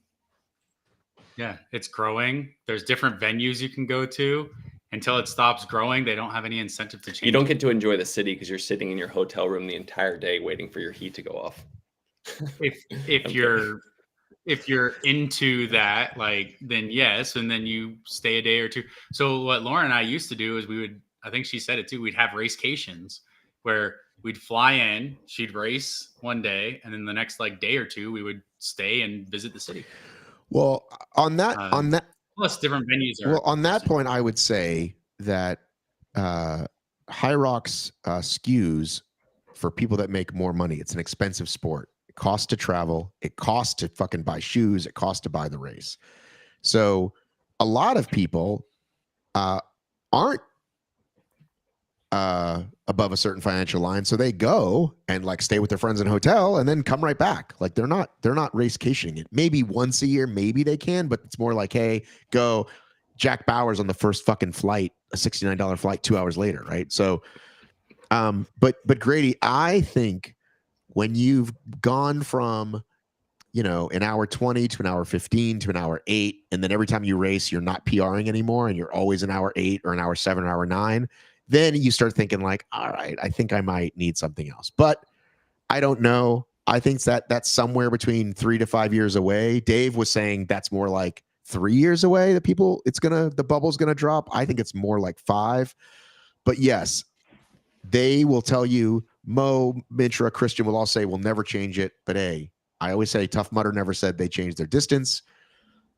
Yeah, it's growing. There's different venues you can go to. Until it stops growing, they don't have any incentive to change. You don't get to enjoy the city because you're sitting in your hotel room the entire day waiting for your heat to go off. If you're into that, like, then yes, and then you stay a day or two. So what Lauren and I used to do is I think she said it too, we'd have racecations where we'd fly in, she'd race one day, and then the next day or two we would stay and visit the city. Well, on that Plus different venues are. well, on that point, I would say that HYROX skews for people that make more money. It's an expensive sport. It costs to travel. It costs to fucking buy shoes. It costs to buy the race. So a lot of people aren't above a certain financial line, so they go and stay with their friends in a hotel and then come right back. They're not racecationing it. Maybe once a year, maybe they can, but it's more like, hey, go Jack Bauer's on the first fucking flight, a $69 flight 2 hours later, right? So but Grady, I think when you've gone from an hour 20 to an hour 15 to an hour 8, and then every time you race you're not PRing anymore and you're always an hour 8 or an hour 7 or hour 9, then you start thinking all right, I think I might need something else. But I don't know. I think that's somewhere between 3 to 5 years away. Dave was saying that's more like 3 years away. The bubble's gonna drop. I think it's more like 5. But yes, they will tell you, Mo, Mitra, Christian will all say, we'll never change it. But hey, I always say Tough Mudder never said they changed their distance.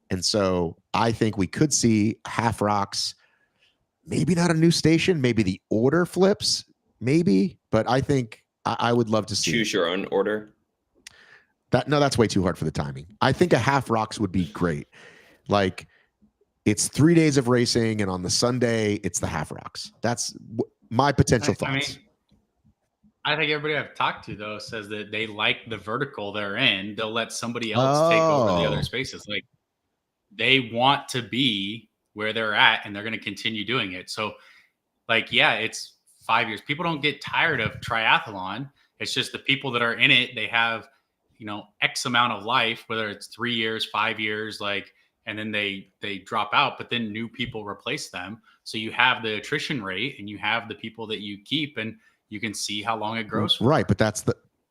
And so I think we could see HYROX, maybe not a new station, maybe the order flips, maybe. But I think I would love to see Choose your own order. No, that's way too hard for the timing. I think a HYROX would be great. Like, it's 3 days of racing, and on the Sunday, it's the HYROX. That's my potential thoughts. I think everybody I've talked to, though, says that they like the vertical they're in. They'll let somebody else take over the other spaces. Like, they want to be where they're at, and they're going to continue doing it. So, like, yeah, it's 5 years. People don't get tired of triathlon. It's just the people that are in it, they have, X amount of life, whether it's 3 years, 5 years, and then they drop out, but then new people replace them. So you have the attrition rate, and you have the people that you keep, and you can see how long it grows for. Right, but that's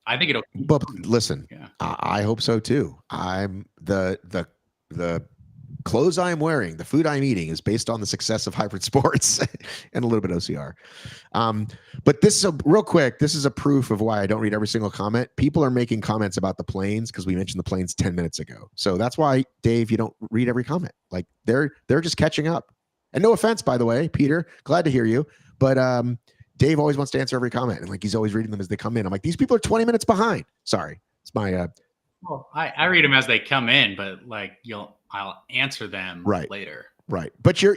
I think it'll. But listen, Yeah. I hope so too. I'm the clothes I'm wearing, the food I'm eating is based on the success of hybrid sports and a little bit OCR. But this is real quick. This is a proof of why I don't read every single comment. People are making comments about the planes because we mentioned the planes 10 minutes ago. So that's why, Dave, you don't read every comment. Like they're just catching up. And no offense, by the way, Peter, glad to hear you. But Dave always wants to answer every comment. And like, he's always reading them as they come in. I'm like, these people are 20 minutes behind. Sorry. It's my, Well, I read them as they come in, but like I'll answer them later. Right. But you're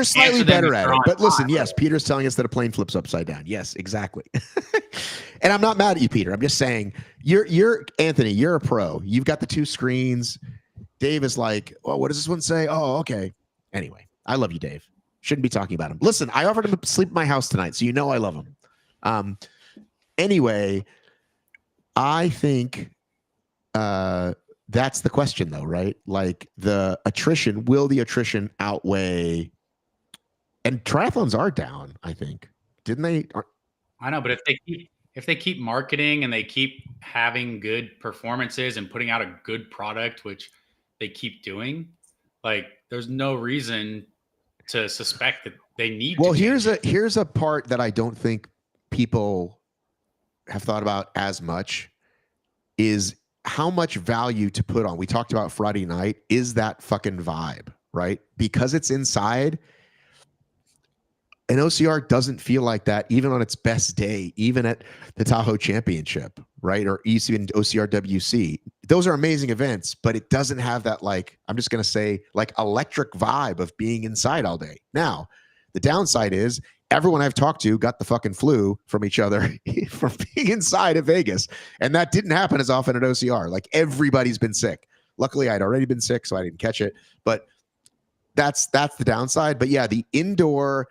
slightly better at it. But listen, yes, right? Peter's telling us that a plane flips upside down. Yes, exactly. And I'm not mad at you, Peter. I'm just saying you're Anthony, you're a pro. You've got the two screens. Dave is like, oh, what does this one say? Oh, okay. Anyway, I love you, Dave. Shouldn't be talking about him. Listen, I offered him to sleep in my house tonight, so I love him. Anyway, I think that's the question, though, right? Like the attrition, will the attrition outweigh? And triathlons are down, I think. Didn't they? I know, but if they keep marketing and they keep having good performances and putting out a good product, which they keep doing, like there's no reason to suspect that they need. Well, to here's a part that I don't think people have thought about as much is how much value to put on. We talked about Friday night. Is that fucking vibe, right? Because it's inside. An OCR doesn't feel like that even on its best day, even at the Tahoe Championship, right? Or even OCR WC. Those are amazing events, but it doesn't have that, like, I'm just going to say, like, electric vibe of being inside all day. Now, the downside is everyone I've talked to got the fucking flu from each other from being inside at Vegas. And that didn't happen as often at OCR. Like, everybody's been sick. Luckily, I'd already been sick, so I didn't catch it. But that's the downside. But yeah, the indoor,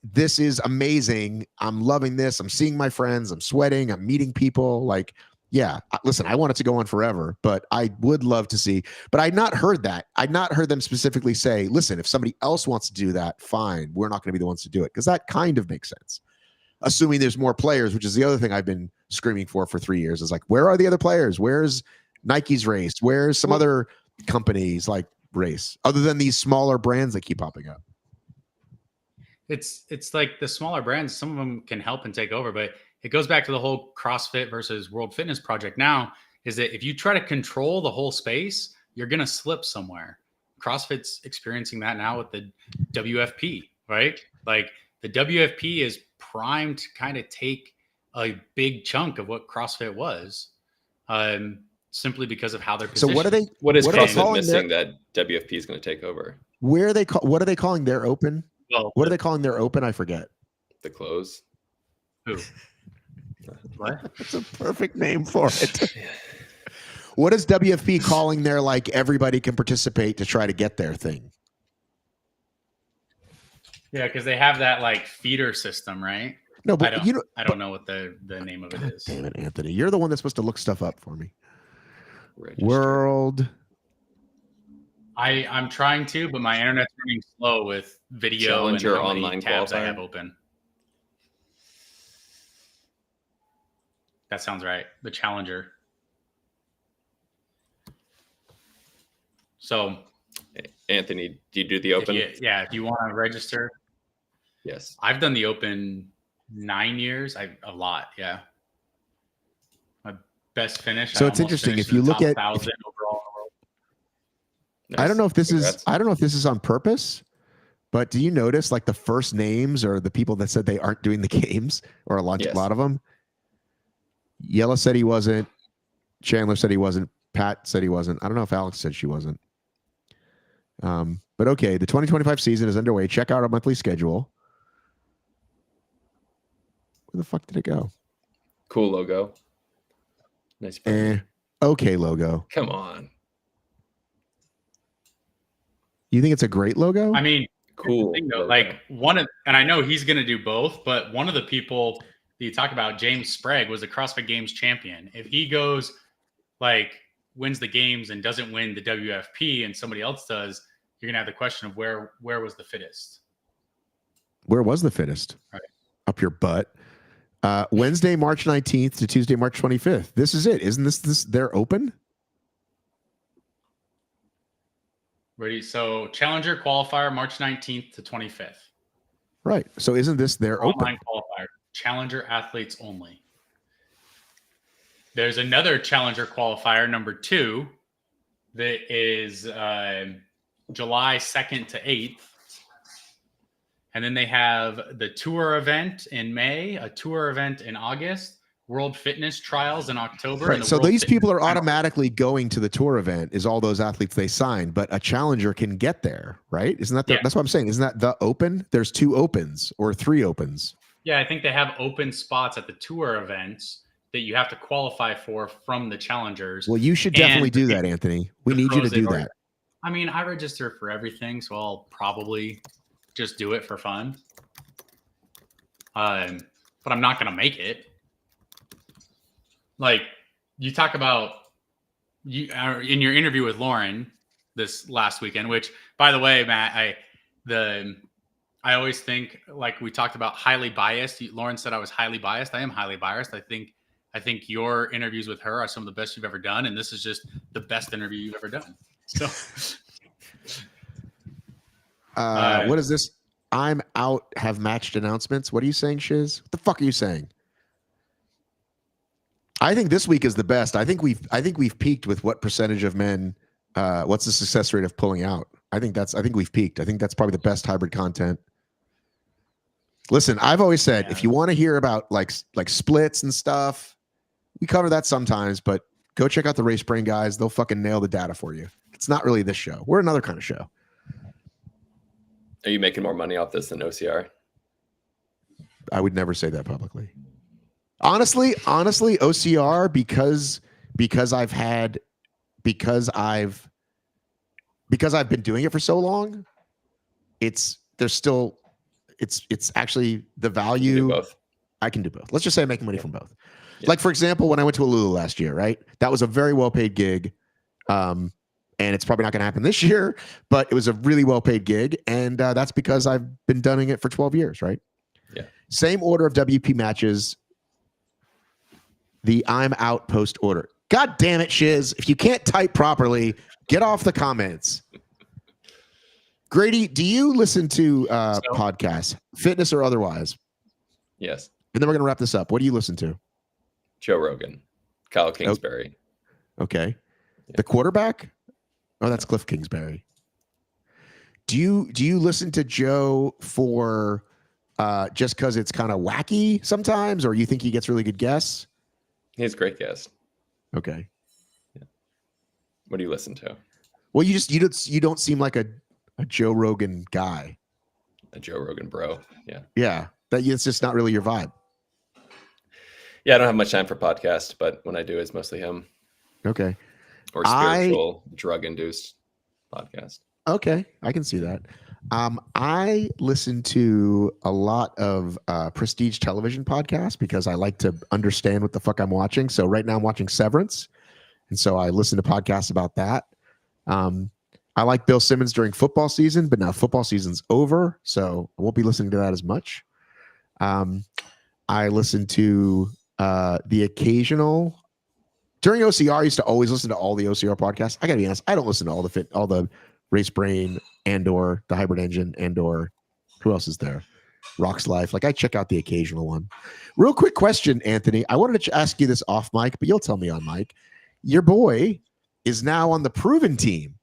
this is amazing. I'm loving this. I'm seeing my friends. I'm sweating. I'm meeting people. Like, yeah, listen, I want it to go on forever, but I would love to see. But I'd not heard that. I'd not heard them specifically say, listen, if somebody else wants to do that, fine. We're not going to be the ones to do it, because that kind of makes sense. Assuming there's more players, which is the other thing I've been screaming for 3 years, is like, where are the other players? Where's Nike's race? Where's some other companies like race, other than these smaller brands that keep popping up? It's like the smaller brands, some of them can help and take over, but it goes back to the whole CrossFit versus World Fitness project now, is that if you try to control the whole space, you're going to slip somewhere. CrossFit's experiencing that now with the WFP, right? Like the WFP is primed to kind of take a big chunk of what CrossFit was, simply because of how they're positioned. So what is CrossFit calling missing that WFP is going to take over? What are they calling their open? Well, what are they calling their open? I forget. The close. Who? What? That's a perfect name for it. What is WFP calling their, like, everybody can participate to try to get their thing? Yeah, because they have that like feeder system, right? No, but I don't know what the name of it is. Damn it, Anthony. You're the one that's supposed to look stuff up for me. Register. World. I'm trying to, but my internet's running slow with video Challenger and how many online tabs I qualifier. have open. That sounds right. The Challenger. So, Anthony, do you do the open? if you want to register, Yes. I've done the Open 9 years. A lot, yeah. My best finish. So I it's almost interesting finished if you in the look top at. 1,000 overall in the world. Nice. I don't know if this Congrats. is. I don't know if this is on purpose, but do you notice like the first names are the people that said they aren't doing the games, or a lot, Yes. lot of them? Yella said he wasn't. Chandler said he wasn't. Pat said he wasn't. I don't know if Alex said she wasn't. But okay, the 2025 season is underway. Check out our monthly schedule. Where the fuck did it go? Cool logo. Nice. Brand. Okay, logo. Come on. You think it's a great logo? I mean, Cool. thing, though, logo. like and I know he's going to do both, but one of the people that you talk about, James Sprague, was a CrossFit Games champion. If he goes like wins the games and doesn't win the WFP and somebody else does, you're going to have the question of where was the fittest? Where was the fittest? Right. Up your butt. Wednesday, March 19th to Tuesday, March 25th. This is it. Isn't this their open? Ready? So Challenger qualifier, March 19th to 25th. Right. So isn't this their open? Online qualifier. Challenger athletes only. There's another Challenger qualifier, number 2, that is July 2nd to 8th. And then they have the tour event in May, a tour event in August, World Fitness Trials in October. Right. And the So World these Fitness people are Finals. automatically going to the tour event, is all those athletes they signed, but a challenger can get there, right? Isn't that Yeah. that's what I'm saying? Isn't that the open? There's 2 opens or 3 opens. Yeah, I think they have open spots at the tour events that you have to qualify for from the challengers. Well, you should And definitely do the that, Anthony. We the need you to pros do that are- that. I mean, I register for everything, so I'll probably just do it for fun. But I'm not going to make it. Like you talk about you in your interview with Lauren this last weekend, which, by the way, Matt, I always think, like we talked about, highly biased. Lauren said I was highly biased. I am highly biased. I think your interviews with her are some of the best you've ever done, and this is just the best interview you've ever done. So, What is this? I'm out. Have matched announcements. What are you saying, Shiz? What the fuck are you saying? I think this week is the best. I think we've peaked with what percentage of men. What's the success rate of pulling out? I think we've peaked. I think that's probably the best hybrid content. Listen, I've always said, if you want to hear about like splits and stuff, we cover that sometimes, but go check out the Race Brain guys. They'll fucking nail the data for you. It's not really this show. We're another kind of show. Are you making more money off this than OCR? I would never say that publicly. Honestly, OCR, because I've been doing it for so long, it's actually the value. You can do both. I can do both. Let's just say I'm making money from both. Yeah. Like, for example, when I went to Alula last year, right? That was a very well-paid gig. And it's probably not going to happen this year, but it was a really well-paid gig. And that's because I've been doing it for 12 years, right? Yeah. Same order of WP matches. The I'm out post order. God damn it, Shiz. If you can't type properly, get off the comments. Grady, do you listen to podcasts, fitness or otherwise? Yes. And then we're going to wrap this up. What do you listen to? Joe Rogan, Kyle Kingsbury. Okay. Yeah. The quarterback? Oh, that's Cliff Kingsbury. Do you listen to Joe for just because it's kind of wacky sometimes, or you think he gets really good guests? He's a great guest. Okay. Yeah. What do you listen to? Well, you don't seem like a Joe Rogan guy. A Joe Rogan bro. Yeah. Yeah. It's just not really your vibe. Yeah, I don't have much time for podcasts, but when I do, it's mostly him. Okay. Or spiritual, drug-induced podcast. Okay, I can see that. I listen to a lot of prestige television podcasts because I like to understand what the fuck I'm watching. So right now I'm watching Severance, and so I listen to podcasts about that. I like Bill Simmons during football season, but now football season's over, so I won't be listening to that as much. I listen to the occasional. During OCR, I used to always listen to all the OCR podcasts. I gotta be honest, I don't listen to all the Race Brain and or the Hybrid Engine and or who else is there? Rocks Life. Like I check out the occasional one. Real quick question, Anthony. I wanted to ask you this off mic, but you'll tell me on mic. Your boy is now on the Proven team.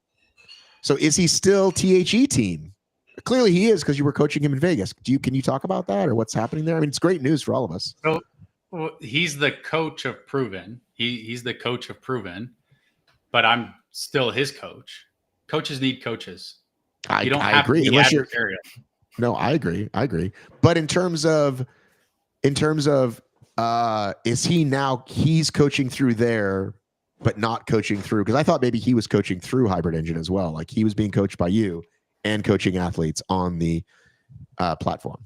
So is he still THE team? Clearly he is because you were coaching him in Vegas. Can you talk about that or what's happening there? I mean, it's great news for all of us. So well, he's the coach of Proven. He's the coach of Proven, but I'm still his coach. Coaches need coaches. You don't have agree. to be Unless you're adversarial. No, I agree. But in terms of is he now he's coaching through there, but not coaching through? Because I thought maybe he was coaching through Hybrid Engine as well. Like he was being coached by you and coaching athletes on the platform.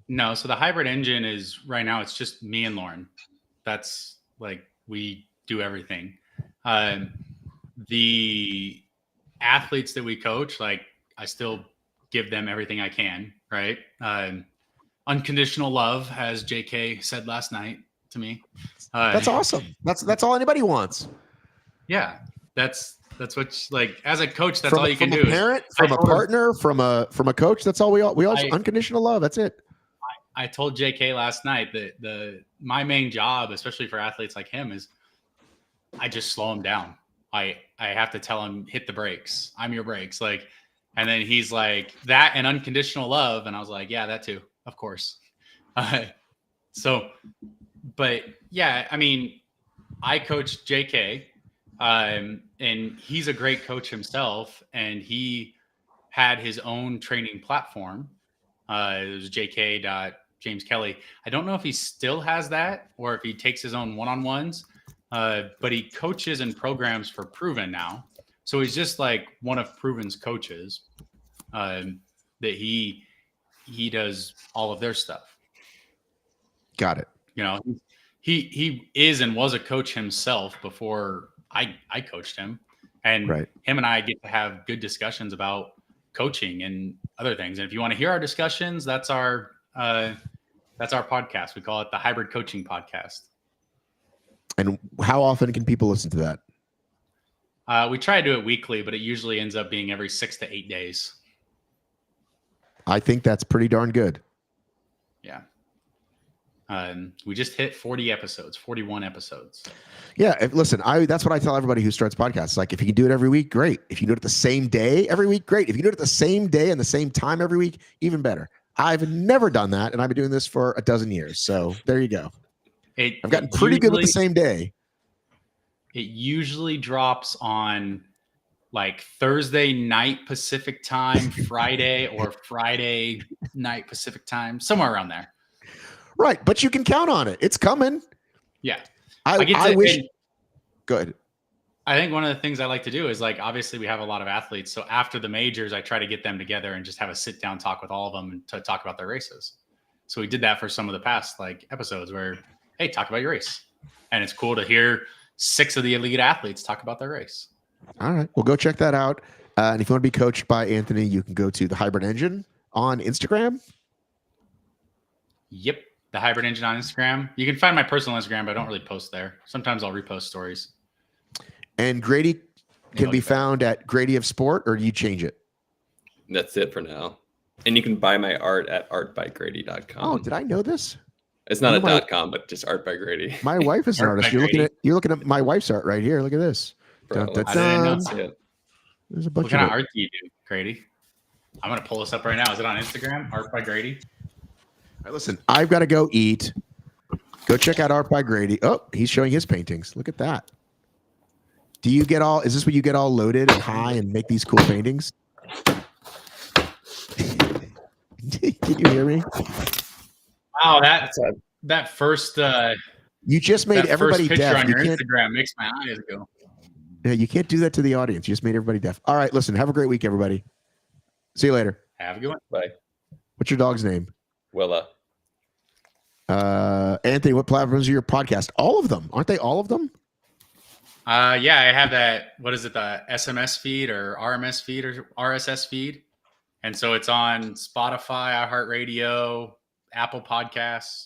No, so the Hybrid Engine is right now, it's just me and Lauren. That's like, we do everything. The athletes that we coach, like I still give them everything I can, right? Unconditional love, as JK said last night to me. That's awesome. That's all anybody wants. Yeah, that's what, like, as a coach, that's all you can do. From a parent, from a partner, from a coach. That's all we all unconditional love. That's it. I told JK last night that my main job, especially for athletes like him, is I just slow him down. I have to tell him, hit the brakes. I'm your brakes. Like, and then he's like, that and unconditional love. And I was like, yeah, that too, of course. But yeah, I mean, I coach JK, and he's a great coach himself. And he had his own training platform. It was jk.jameskelly. I don't know if he still has that or if he takes his own one-on-ones, but he coaches and programs for Proven now. So he's just like one of Proven's coaches, that he does all of their stuff. Got it. You know, he is and was a coach himself before I coached him, and him and I get to have good discussions about coaching and other things. And if you want to hear our discussions, that's our podcast. We call it the Hybrid Coaching Podcast. And how often can people listen to that? We try to do it weekly, but it usually ends up being every 6 to 8 days. I think that's pretty darn good. Yeah. We just hit 41 episodes. Yeah. Listen, that's what I tell everybody who starts podcasts. Like if you can do it every week, great. If you do it the same day every week, great. If you do it the same day and the same time every week, even better. I've never done that. And I've been doing this for a dozen years. So there you go. I've gotten pretty good with the same day. It usually drops on like Thursday night Pacific time, Friday, or Friday night Pacific time, somewhere around there. Right. But you can count on it. It's coming. Yeah. I wish. Good. I think one of the things I like to do is, like, obviously we have a lot of athletes. So after the majors, I try to get them together and just have a sit down talk with all of them and to talk about their races. So we did that for some of the past episodes where, hey, talk about your race. And it's cool to hear 6 of the elite athletes talk about their race. All right. Well, go check that out. And if you want to be coached by Anthony, you can go to the Hybrid Engine on Instagram. Yep. The Hybrid Engine on Instagram. You can find my personal Instagram, but I don't really post there. Sometimes I'll repost stories. And Grady can be found at Grady of Sport, or do you change it? That's it for now. And you can buy my art at artbygrady.com. Oh, did I know this? It's not a .com, but just Art by Grady. My wife is an artist. You're looking at my wife's art right here. Look at this. Bro, Dun, dun, I dun. didn't see it. There's a bunch What kind of of art do you do, Grady? I'm going to pull this up right now. Is it on Instagram? Art by Grady? All right, listen, I've got to go eat. Go check out Art by Grady. Oh, he's showing his paintings. Look at that. Is this where you get all loaded and high and make these cool paintings? Can you hear me? Wow, that first you just made everybody picture deaf. on your Instagram makes my eyes go. Yeah, you can't do that to the audience. You just made everybody deaf. All right, listen, have a great week, everybody. See you later. Have a good one. Bye. What's your dog's name? Willa. Anthony, what platforms are your podcast? All of them. Aren't they all of them? Yeah, I have that. What is it? The SMS feed or RMS feed or RSS feed. And so it's on Spotify, iHeartRadio, Apple Podcasts.